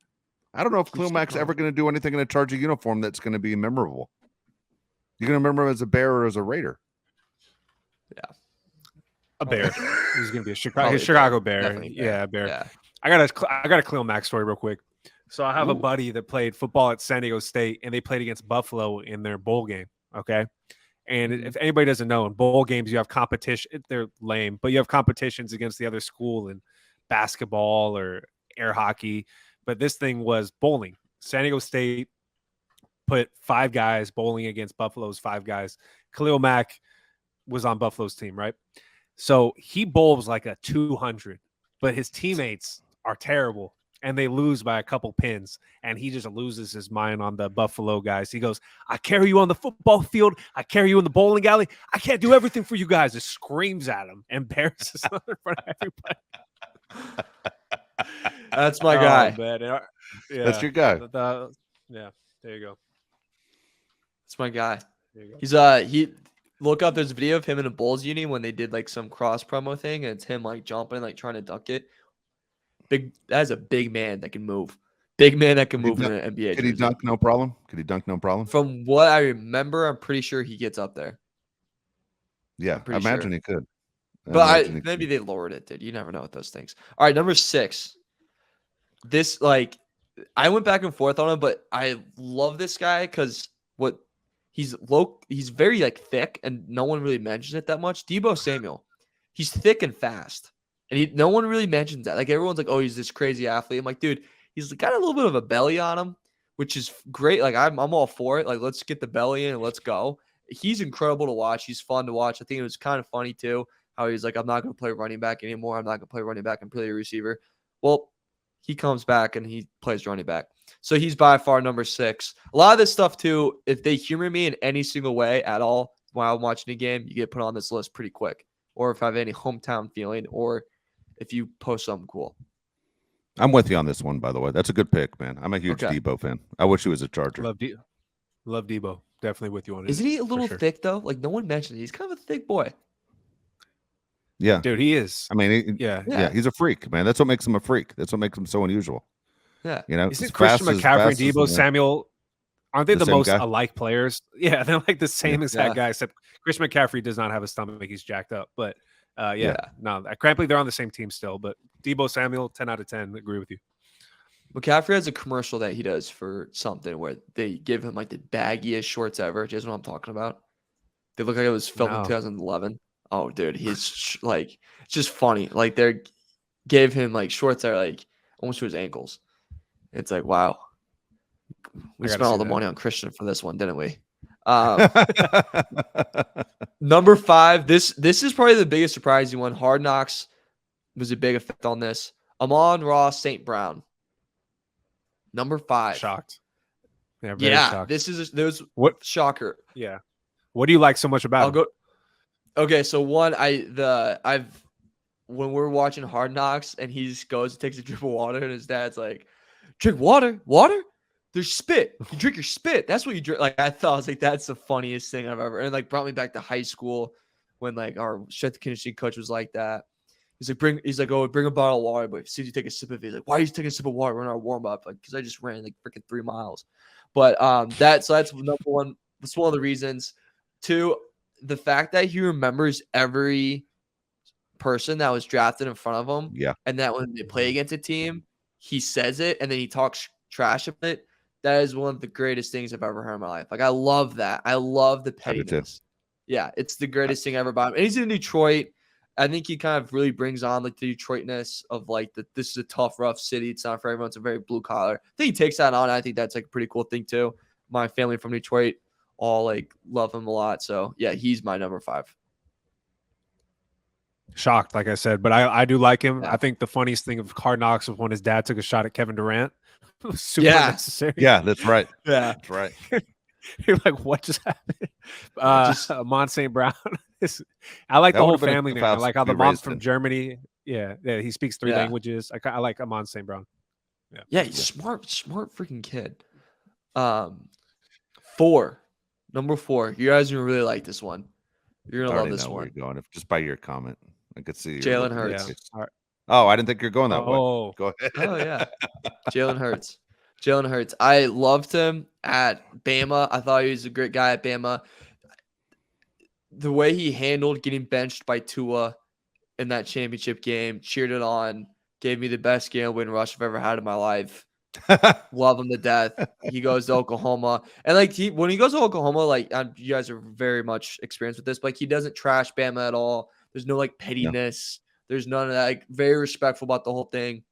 I don't know if Khalil Mack's ever going to do anything in a Charger uniform that's going to be memorable. You're gonna remember him as a Bear or as a Raider. A Bear. He's gonna be Probably a a Chicago Bear. Bear. Definitely a Yeah, Bear. a Bear. Yeah. I got a Khalil Mack story real quick. So I have a Ooh. buddy that played football at San Diego State, and they played against Buffalo in their bowl game. Okay. And Mhm. if anybody doesn't know, in bowl games you have competition. They're lame, but you have competitions against the other school in basketball or air hockey. But this thing was bowling. San Diego State put 5 guys bowling against Buffalo's 5 guys. Khalil Mack was on Buffalo's team, right? So he bowls like a 200, but his teammates are terrible and they lose by a couple pins. And he just loses his mind on the Buffalo guys. He goes, I carry you on the football field. I carry you in the bowling alley. I can't do everything for you guys. It screams at him, embarrasses him in front of everybody. That's my guy. Man. Yeah, That's your guy. Yeah, there you go. That's my guy. There you go. He's he look up there's a video of him in a Bulls uni when they did like some cross promo thing, and it's him like jumping, like trying to dunk it. That's a big man that can move. Big man that can move in an NBA. Could he jersey. dunk no problem? Could he dunk no problem? From what I remember, I'm pretty sure he gets up there. Yeah, I pretty imagine sure. he could. But maybe they lowered it, dude. You never know with those things. All right, number 6. This like I went back and forth on him, but I love this guy because he's very like thick, and no one really mentions it that much. Deebo Samuel, he's thick and fast, and no one really mentions that. Like everyone's like, oh, he's this crazy athlete. I'm like, dude, he's got a little bit of a belly on him, which is great. Like I'm all for it. Like let's get the belly in and let's go. He's incredible to watch. He's fun to watch. I think it was kind of funny too how he's like, I'm not going to play running back anymore. I'm not going to play running back. I'm purely a receiver. Well, he comes back and he plays running back. So he's by far number 6. A lot of this stuff too, if they humor me in any single way at all while I'm watching a game, you get put on this list pretty quick. Or if I have any hometown feeling, or if you post something cool. I'm with you on this one, by the way. That's a good pick, man. I'm a huge Debo fan. I wish he was a Charger. Love Debo. Definitely with you on it. Isn't he a little thick though? Like no one mentioned it. He's kind of a thick boy. Yeah, dude, he is. I mean, yeah, he's a freak, man. That's what makes him a freak. That's what makes him so unusual. Yeah, you know, isn't Christian McCaffrey, Deebo Samuel, aren't they the most guy? alike players? Yeah, they're like the same exact guy, except Christian McCaffrey does not have a stomach; he's jacked up. But no, I can't believe they're on the same team still. But Deebo Samuel, 10 out of 10. Agree with you. McCaffrey has a commercial that he does for something where they give him like the baggiest shorts ever. Do you guys know what I'm talking about? They look like it was filmed in 2011. Oh, dude, he's like, it's just funny. Like they gave him like shorts that are like almost to his ankles. It's like, wow, we spent all the money on Christian for this one, didn't we? Number 5. This is probably the biggest surprising one. Hard Knocks was a big effect on this. Amon-Ra St. Brown. Number 5. Shocked. Yeah, very shocked. There's what shocker. Yeah. What do you like so much about him? Okay, so one, when we're watching Hard Knocks and he just goes and takes a drip of water and his dad's like, drink water? Water? There's spit. You drink your spit. That's what you drink. Like I thought, I was like, that's the funniest thing I've ever. And like brought me back to high school when like our strength conditioning coach was like that. He's like, bring a bottle of water, but as soon as you take a sip of it, he's like, why are you taking a sip of water? We're in our warm up, like because I just ran like freaking 3 miles. But that's number 1. That's one of the reasons. 2, the fact that he remembers every person that was drafted in front of him. Yeah. And that when they play against a team, he says it and then he talks trash about it. That is one of the greatest things I've ever heard in my life. Like, I love that. I love the pettiness. Yeah, it's the greatest thing ever about him. And he's in Detroit. I think he kind of really brings on like the Detroitness of like this is a tough, rough city. It's not for everyone. It's a very blue collar. I think he takes that on. I think that's like a pretty cool thing too. My family from Detroit all like love him a lot. So yeah, he's my number 5. Shocked, like I said, but I do like him. Yeah. I think the funniest thing of Hard Knocks was when his dad took a shot at Kevin Durant. Super necessary. Yeah, that's right. Yeah, that's right. You're like, what just happened? Amon St. Brown. I like the whole family name. I like how the mom's from Germany. Yeah, he speaks 3 languages. I like Amon St. Brown. Yeah, he's smart freaking kid. 4, number 4. You guys are gonna really like this one. You're gonna love this one. Where you're going just by your comment. I could see Jalen Hurts. Yeah. Oh, I didn't think you're going that way. Go ahead. Oh yeah, Jalen Hurts. I loved him at Bama. I thought he was a great guy at Bama. the way he handled getting benched by Tua in that championship game, cheered it on, gave me the best game win rush I've ever had in my life. Love him to death. He goes to Oklahoma, and like when he goes to Oklahoma, like you guys are very much experienced with this, but like he doesn't trash Bama at all. There's no like pettiness. There's none of that. Like very respectful about the whole thing.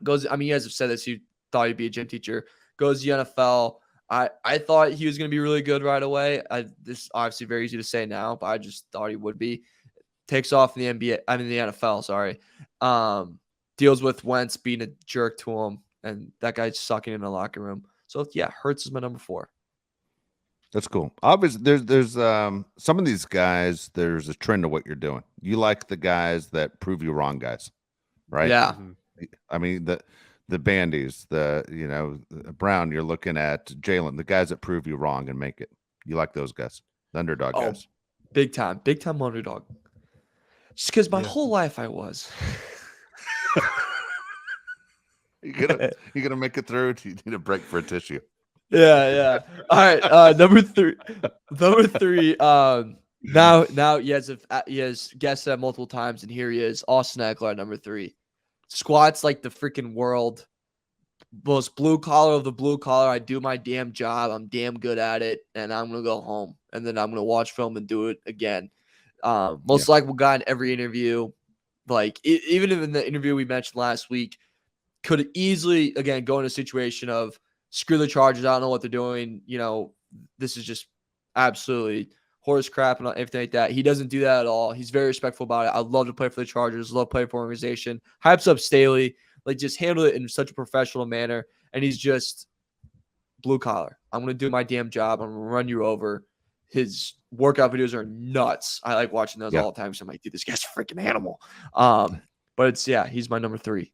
Goes. I mean, you guys have said this. You thought he'd be a gym teacher. Goes to the NFL. I thought he was going to be really good right away. This is obviously very easy to say now, but I just thought he would be. Takes off in the NBA. I mean the NFL. Sorry. Deals with Wentz being a jerk to him. And that guy's sucking in the locker room. So yeah, Hurts is my number 4. That's cool. Obviously, there's some of these guys. There's a trend of what you're doing. You like the guys that prove you wrong, guys, right? Yeah. I mean the Bandies, the Brown. You're looking at Jalen, the guys that prove you wrong and make it. You like those guys, the underdog guys. Big time underdog. Just because my whole life I was. You gonna make it through? Do you need a break for a tissue? Yeah. All right. Number 3. Now he has guessed that multiple times, and here he is, Austin Eckler at number 3. Squats like the freaking world. Most blue collar of the blue collar. I do my damn job. I'm damn good at it, and I'm gonna go home, and then I'm gonna watch film and do it again. Most likable guy in every interview. Like even in the interview we mentioned last week. Could easily, again, go in a situation of screw the Chargers. I don't know what they're doing. This is just absolutely horse crap and everything like that. He doesn't do that at all. He's very respectful about it. I'd love to play for the Chargers. Love playing for an organization. Hypes up Staley. Like, just handle it in such a professional manner. And he's just blue collar. I'm going to do my damn job. I'm going to run you over. His workout videos are nuts. I like watching those all the time. So I'm like, dude, this guy's a freaking animal. But he's my number 3.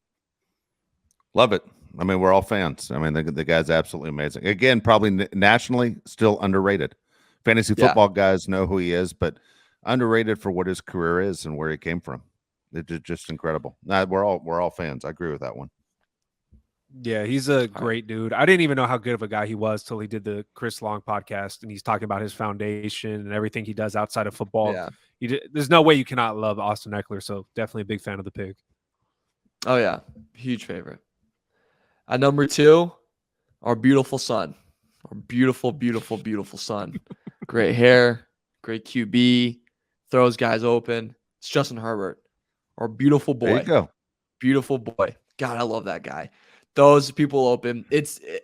Love it. I mean, we're all fans. I mean, the guy's absolutely amazing. Again, probably nationally still underrated. Fantasy football guys know who he is, but underrated for what his career is and where he came from. It's just incredible. We're all fans. I agree with that one. Yeah, he's a great dude. I didn't even know how good of a guy he was till he did the Chris Long podcast, and he's talking about his foundation and everything he does outside of football. Yeah. There's no way you cannot love Austin Eckler, so definitely a big fan of the pig. Oh, yeah. Huge favorite. At number 2, our beautiful son. Our beautiful, beautiful, beautiful son. Great hair, great QB, throws guys open. It's Justin Herbert. Our beautiful boy. There you go. Beautiful boy. God, I love that guy. Those people open.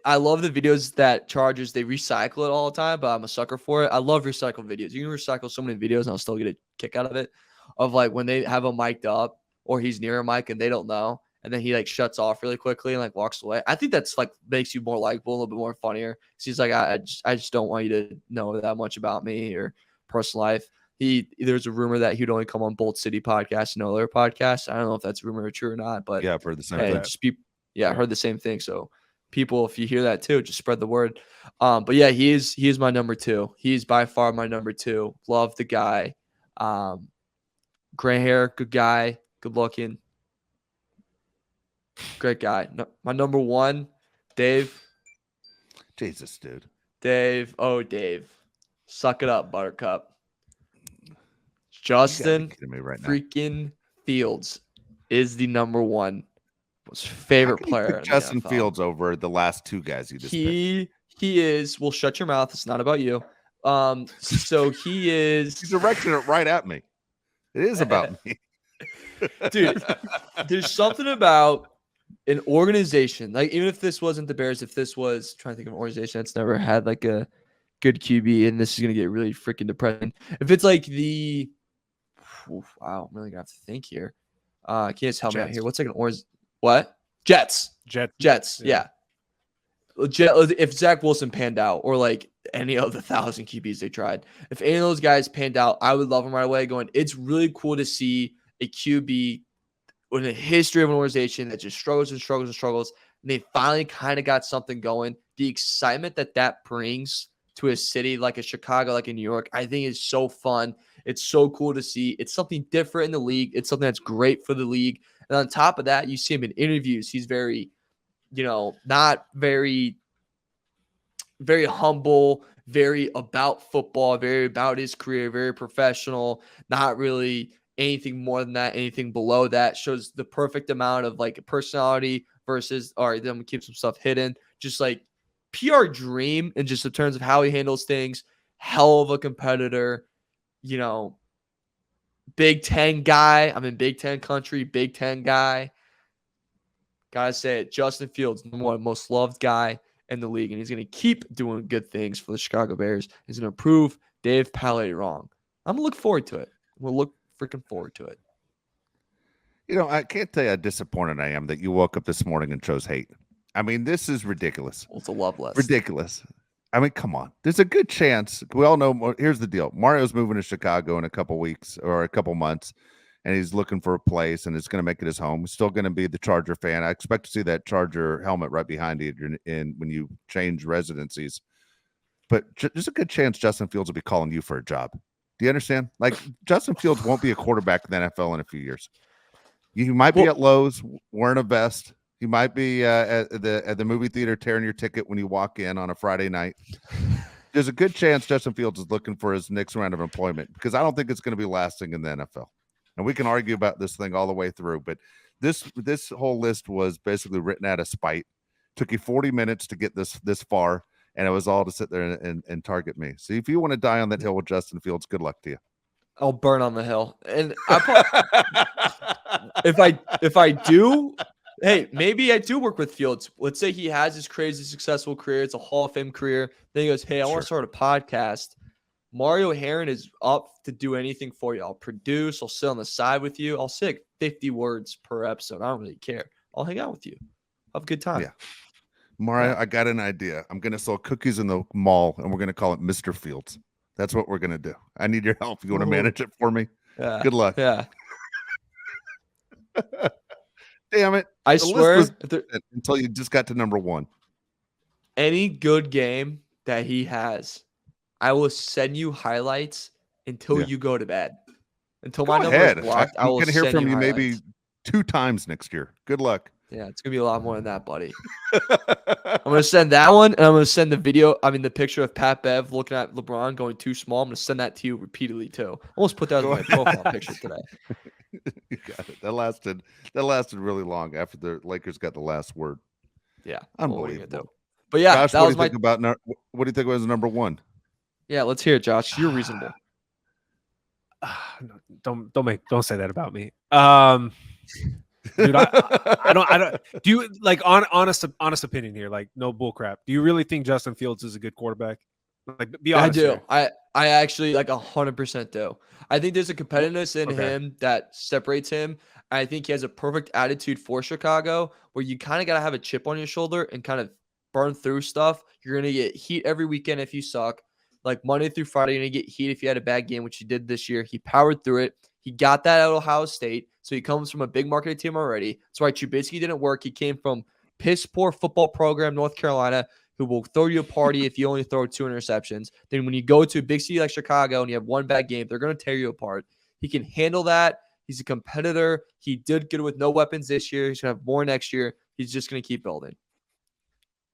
I love the videos that Chargers, they recycle it all the time, but I'm a sucker for it. I love recycled videos. You can recycle so many videos and I'll still get a kick out of it. Of like when they have him mic'd up or he's near a mic and they don't know. And then he like shuts off really quickly and like walks away. I think that's like makes you more likable, a little bit more funnier. He's like, I just don't want you to know that much about me or personal life. There's a rumor that he'd only come on Bolt City podcast and no other podcast. I don't know if that's rumor or true or not, but I've heard the same thing. I heard the same thing. So people, if you hear that too, just spread the word. But yeah, he is my number 2. He's by far my number 2. Love the guy. Gray hair, good guy, good looking. Great guy. No, my number 1, Dave. Jesus, dude. Dave. Oh, Dave. Suck it up, Buttercup. Justin freaking Fields is the number 1 most favorite player. Justin Fields over the last 2 guys you just picked. He is. Well, shut your mouth. It's not about you. So he is. He's directing it right at me. It is about me. Dude, there's something about an organization, like even if this wasn't the Bears, if this was trying to think of an organization that's never had like a good QB, and this is gonna get really freaking depressing. If it's like wow, I'm really gonna have to think here. Can you just help me out here? What's like an orange? What? Jets. Yeah. If Zach Wilson panned out, or like any of the 1,000 QBs they tried, if any of those guys panned out, I would love them right away. Going, it's really cool to see a QB with a history of an organization that just struggles and struggles and struggles, and they finally kind of got something going. The excitement that brings to a city like a Chicago, like a New York, I think is so fun. It's so cool to see. It's something different in the league. It's something that's great for the league. And on top of that, you see him in interviews. He's very, not very, very humble, very about football, very about his career, very professional, not really anything more than that, anything below that. Shows the perfect amount of like personality versus, all right, then we keep some stuff hidden. Just like PR dream, and just in terms of how he handles things, hell of a competitor, you know, Big Ten guy. I'm in Big Ten country, Big Ten guy. Gotta say it. Justin Fields, number one most loved guy in the league, and he's gonna keep doing good things for the Chicago Bears. He's gonna prove Dave Pally wrong. I'm gonna look forward to it. We'll look freaking forward to it. You know, I can't tell you how disappointed I am that you woke up this morning and chose hate. I mean, this is ridiculous. Well, it's a love list. Ridiculous. I mean, come on. There's a good chance. We all know. Here's the deal. Mario's moving to Chicago in a couple weeks or a couple months, and he's looking for a place, and it's going to make it his home. He's still going to be the Charger fan. I expect to see that Charger helmet right behind you in when you change residencies. But there's a good chance Justin Fields will be calling you for a job. Do you understand? Like, Justin Fields won't be a quarterback in the NFL in a few years. You might be at Lowe's wearing a vest. You might be at the movie theater tearing your ticket when you walk in on a Friday night. There's a good chance Justin Fields is looking for his next round of employment, because I don't think it's going to be lasting in the NFL. And we can argue about this thing all the way through, but this whole list was basically written out of spite. Took you 40 minutes to get this far, and it was all to sit there and target me. So if you want to die on that hill with Justin Fields, good luck to you. I'll burn on the hill. And if I do, hey, maybe I do work with Fields. Let's say he has this crazy successful career. It's a Hall of Fame career. Then he goes, hey, I want to start a podcast. Mario Heron is up to do anything for you. I'll produce. I'll sit on the side with you. I'll say like 50 words per episode. I don't really care. I'll hang out with you. Have a good time. Yeah. Mario, I got an idea. I'm going to sell cookies in the mall, and we're going to call it Mr. Fields. That's what we're going to do. I need your help. You want to manage it for me? Yeah. Good luck. Yeah. Damn it. I swear, until you just got to number one. Any good game that he has, I will send you highlights until you go to bed. Until my number is blocked, I will going to hear from you highlights. maybe 2 times next year. Good luck. Yeah, it's going to be a lot more than that, buddy. I'm going to send that one, and I'm going to send the picture of Pat Bev looking at LeBron going too small. I'm going to send that to you repeatedly, too. I almost put that as my profile picture today. You got it. That lasted really long after the Lakers got the last word. Yeah. Unbelievable. But yeah, Josh, that was what do you think was number one? Yeah, let's hear it, Josh. You're reasonable. Don't say that about me. Dude, I don't. Do you like honest opinion here? Like, no bull crap. Do you really think Justin Fields is a good quarterback? Like, be honest. I do. Here. I actually like 100% do. I think there's a competitiveness in him that separates him. I think he has a perfect attitude for Chicago, where you kind of got to have a chip on your shoulder and kind of burn through stuff. You're gonna get heat every weekend if you suck. Like Monday through Friday, you're gonna get heat if you had a bad game, which he did this year. He powered through it. He got that at Ohio State, so he comes from a big market team already. That's why Trubisky didn't work. He came from piss poor football program, North Carolina, who will throw you a party if you only throw 2 interceptions. Then when you go to a big city like Chicago and you have one bad game, they're going to tear you apart. He can handle that. He's a competitor. He did good with no weapons this year. He's going to have more next year. He's just going to keep building.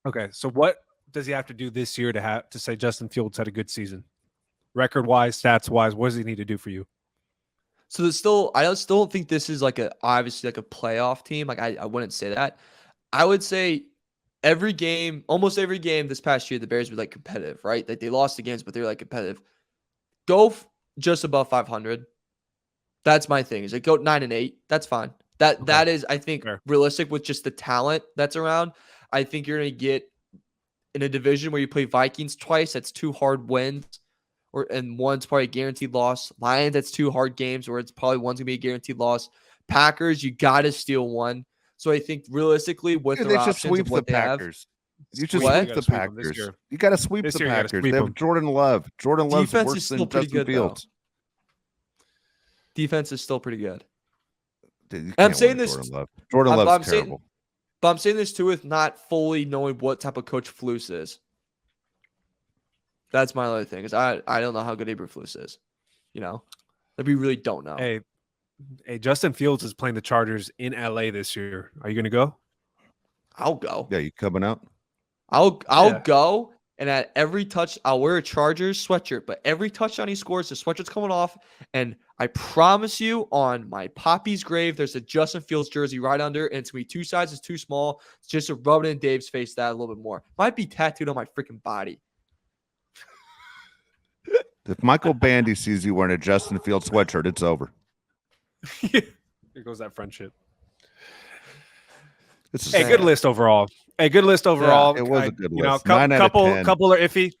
Okay, so what does he have to do this year to say Justin Fields had a good season? Record-wise, stats-wise, what does he need to do for you? So I still don't think this is obviously a playoff team. Like I wouldn't say that. I would say almost every game this past year, the Bears were competitive, right? Like they lost the games, but they were competitive. Go just above 500. That's my thing. Is go 9-8. That's fine. That is, I think, realistic with just the talent that's around. I think you're gonna get in a division where you play Vikings twice. That's 2 hard wins. And one's probably a guaranteed loss. Lions, that's 2 hard games where it's probably one's going to be a guaranteed loss. Packers, you got to steal one. So I think realistically with their options of what they Packers. have. You just sweep the Packers. You got to sweep the Packers. They have Jordan Love. Jordan Love's worse than Justin Fields. Defense is still pretty good. Dude, I'm saying this. Jordan Love's terrible. But I'm saying this too with not fully knowing what type of coach Flus is. That's my other thing, is I don't know how good Eberflus is. Like we really don't know. Hey, Justin Fields is playing the Chargers in LA this year. Are you going to go? I'll go. Yeah, you coming out? I'll go And at every touch, I'll wear a Chargers sweatshirt, but every touchdown he scores, the sweatshirt's coming off. And I promise you, on my Poppy's grave, there's a Justin Fields jersey right under, and it's going to be 2 sizes too small. It's just to rub it in Dave's face that a little bit more. Might be tattooed on my freaking body. If Michael Bandy sees you wearing a Justin Fields sweatshirt, it's over. Here goes that friendship. It's Hey, good list overall. Hey, good list overall. it was a good You know, list. 9 out of 10. couple are iffy.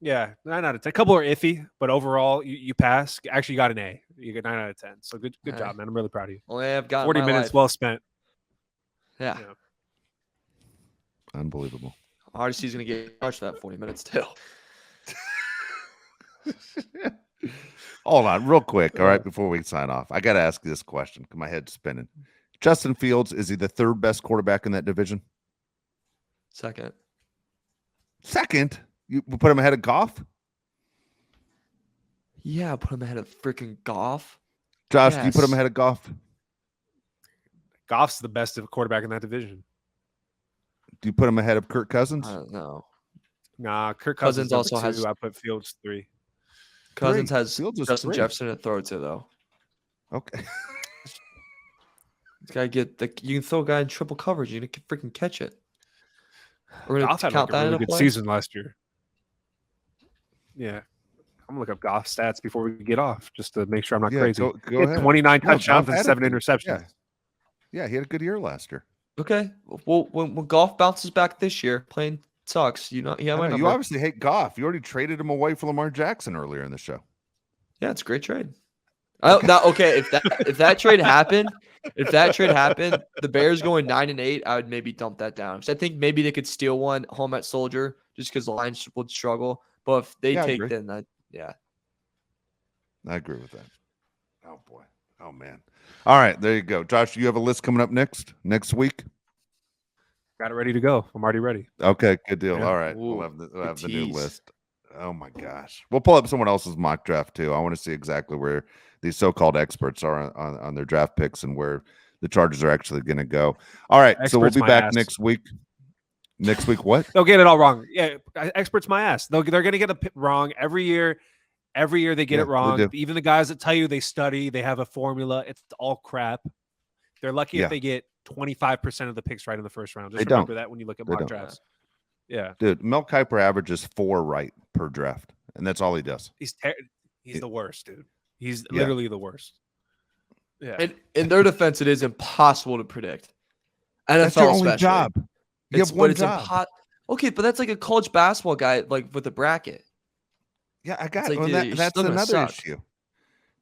Yeah, 9 out of 10. Couple are iffy, but overall, you pass. Actually, you got an A. You get 9 out of 10. So good job, man. I'm really proud of you. Only I've got 40 my minutes life. well spent. Yeah. Unbelievable. Odyssey's going to get charged for that 40 minutes too. Hold on, real quick. All right, before we sign off, I got to ask you this question. My head's spinning. Justin Fields, is he the 3rd best quarterback in that division? Second. You put him ahead of Goff? Yeah, put him ahead of freaking Goff. Josh, do you put him Yes. ahead of Goff? Goff's the best quarterback in that division. Do you put him ahead of Kirk Cousins? I don't know. Nah, Kirk Cousins Cousins also also has- I put Fields 3. Cousins Three. has Fields is Justin 3. Jefferson to throw to, though. Okay. This guy you can throw a guy in triple coverage. You can freaking catch it. We're going Goff to had count like a that in really a good play? season last year. Yeah. I'm gonna look up Goff stats before we get off, just to make sure I'm not Yeah, crazy. go He had ahead. 29 No, touchdowns Goff and had a 7 good- interceptions. Yeah, he had a good year last year. Okay. Well, when Golf bounces back this year, playing sucks. You have I my know, number. you obviously hate Goff. You already traded him away for Lamar Jackson earlier in the show. Yeah, it's a great trade. Okay, if that trade happened, the Bears going 9-8, I would maybe dump that down. Because I think maybe they could steal one home at Soldier just because the Lions would struggle. But if they Yeah, I take agree. then that, yeah. I agree with that. Oh boy. Oh man. All right, there you go. Josh, you have a list coming up next week? Got it ready to go. I'm already ready. Okay, good deal. Yeah. All right. Ooh, We'll have the good new tease. list. Oh my gosh. We'll pull up someone else's mock draft too. I want to see exactly where these so-called experts are on their draft picks and where the Chargers are actually going to go. All right. So we'll Experts be my back ass. next week. Next week, what? They'll get it all wrong. Yeah, experts my ass. They're going to get it wrong every year. Every year they get Yeah, it they wrong. do. Even the guys that tell you they study, they have a formula. It's all crap. They're lucky Yeah. if they get 25% of the picks right in the first round. Just They don't. remember that when you look at They mock don't. drafts. Yeah, Dude, Mel Kiper averages 4 right per draft, and that's all he does. he's the worst, dude. He's Yeah. literally the worst. Yeah, And in their defense, it is impossible to predict. NFL That's your only especially. job. You have one But it's job. okay, but that's like a college basketball guy, like with a bracket. Yeah, I got It's it. like, Well, dude, you're that's still gonna another suck. issue.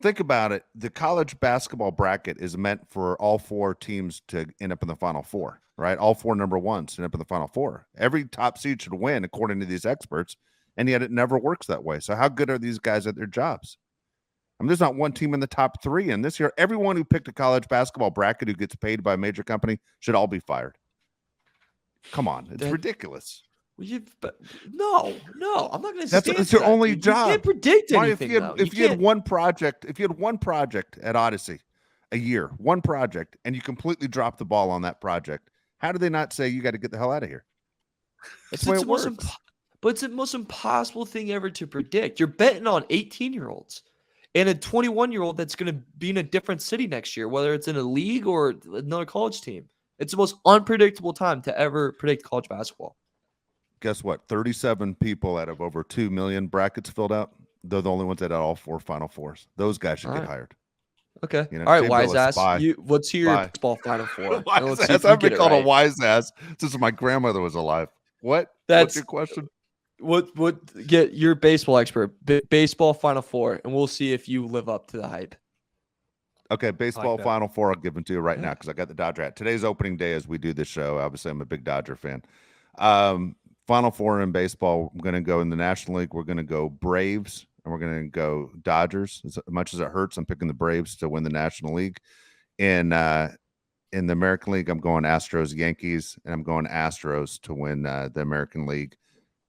Think about it. The college basketball bracket is meant for all 4 teams to end up in the Final Four, right? All 4 number ones end up in the Final Four. Every top seed should win, according to these experts, and yet it never works that way. So how good are these guys at their jobs? I mean, there's not one team in the top 3, and this year, everyone who picked a college basketball bracket who gets paid by a major company should all be fired. Come on, it's That- ridiculous. No, I'm not going to. That's your only job. You can't predict Mario, anything. if you had one project, at Odyssey a year, one project, and you completely dropped the ball on that project, how do they not say you got to get the hell out of here? That's the way it works. But it's the most impossible thing ever to predict. You're betting on 18-year-olds and a 21-year-old that's going to be in a different city next year, whether it's in a league or another college team. It's the most unpredictable time to ever predict college basketball. Guess what? 37 people out of over 2 million brackets filled out. They're the only ones that had all 4 Final Fours. Those guys should All get right. hired. Okay. You know, All right, Jay wise Billis, ass. bye. Let's hear Bye. your baseball Final Four. Wise and let's see ass. if you I've get been it called a right. wise ass since my grandmother was alive. What? What's That's- your question? Get your baseball expert, baseball Final Four, and we'll see if you live up to the hype. Okay, baseball that. Final Four. I'll give them to you right Yeah. now because I got the Dodger hat. Today's opening day as we do this show. Obviously, I'm a big Dodger fan. Final Four in baseball. I'm going to go in the National League. We're going to go Braves and we're going to go Dodgers. As much as it hurts, I'm picking the Braves to win the National League. In the American League, I'm going Astros, Yankees, and I'm going Astros to win the American League.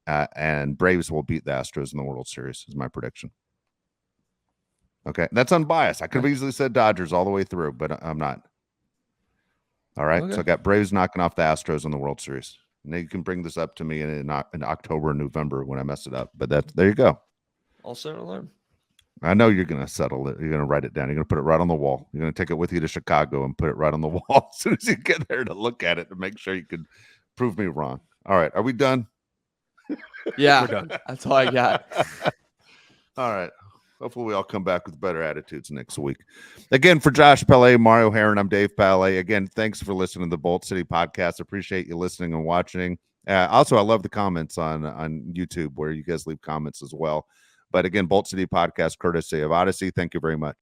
And Braves will beat the Astros in the World Series is my prediction. Okay, that's unbiased. I could have easily said Dodgers all the way through, but I'm not. All right, Okay. so I got Braves knocking off the Astros in the World Series. Now you can bring this up to me in October or November when I mess it up. But there you go. I'll set an alarm. I know you're going to settle it. You're going to write it down. You're going to put it right on the wall. You're going to take it with you to Chicago and put it right on the wall as soon as you get there to look at it to make sure you can prove me wrong. All right. Are we done? Yeah, We're done. That's all I got. All right. Hopefully we all come back with better attitudes next week. Again, for Josh Pele, Mario Heron, I'm Dave Pele. Again, thanks for listening to the Bolt City podcast. Appreciate you listening and watching. Also, I love the comments on YouTube where you guys leave comments as well. But again, Bolt City podcast, courtesy of Odyssey. Thank you very much.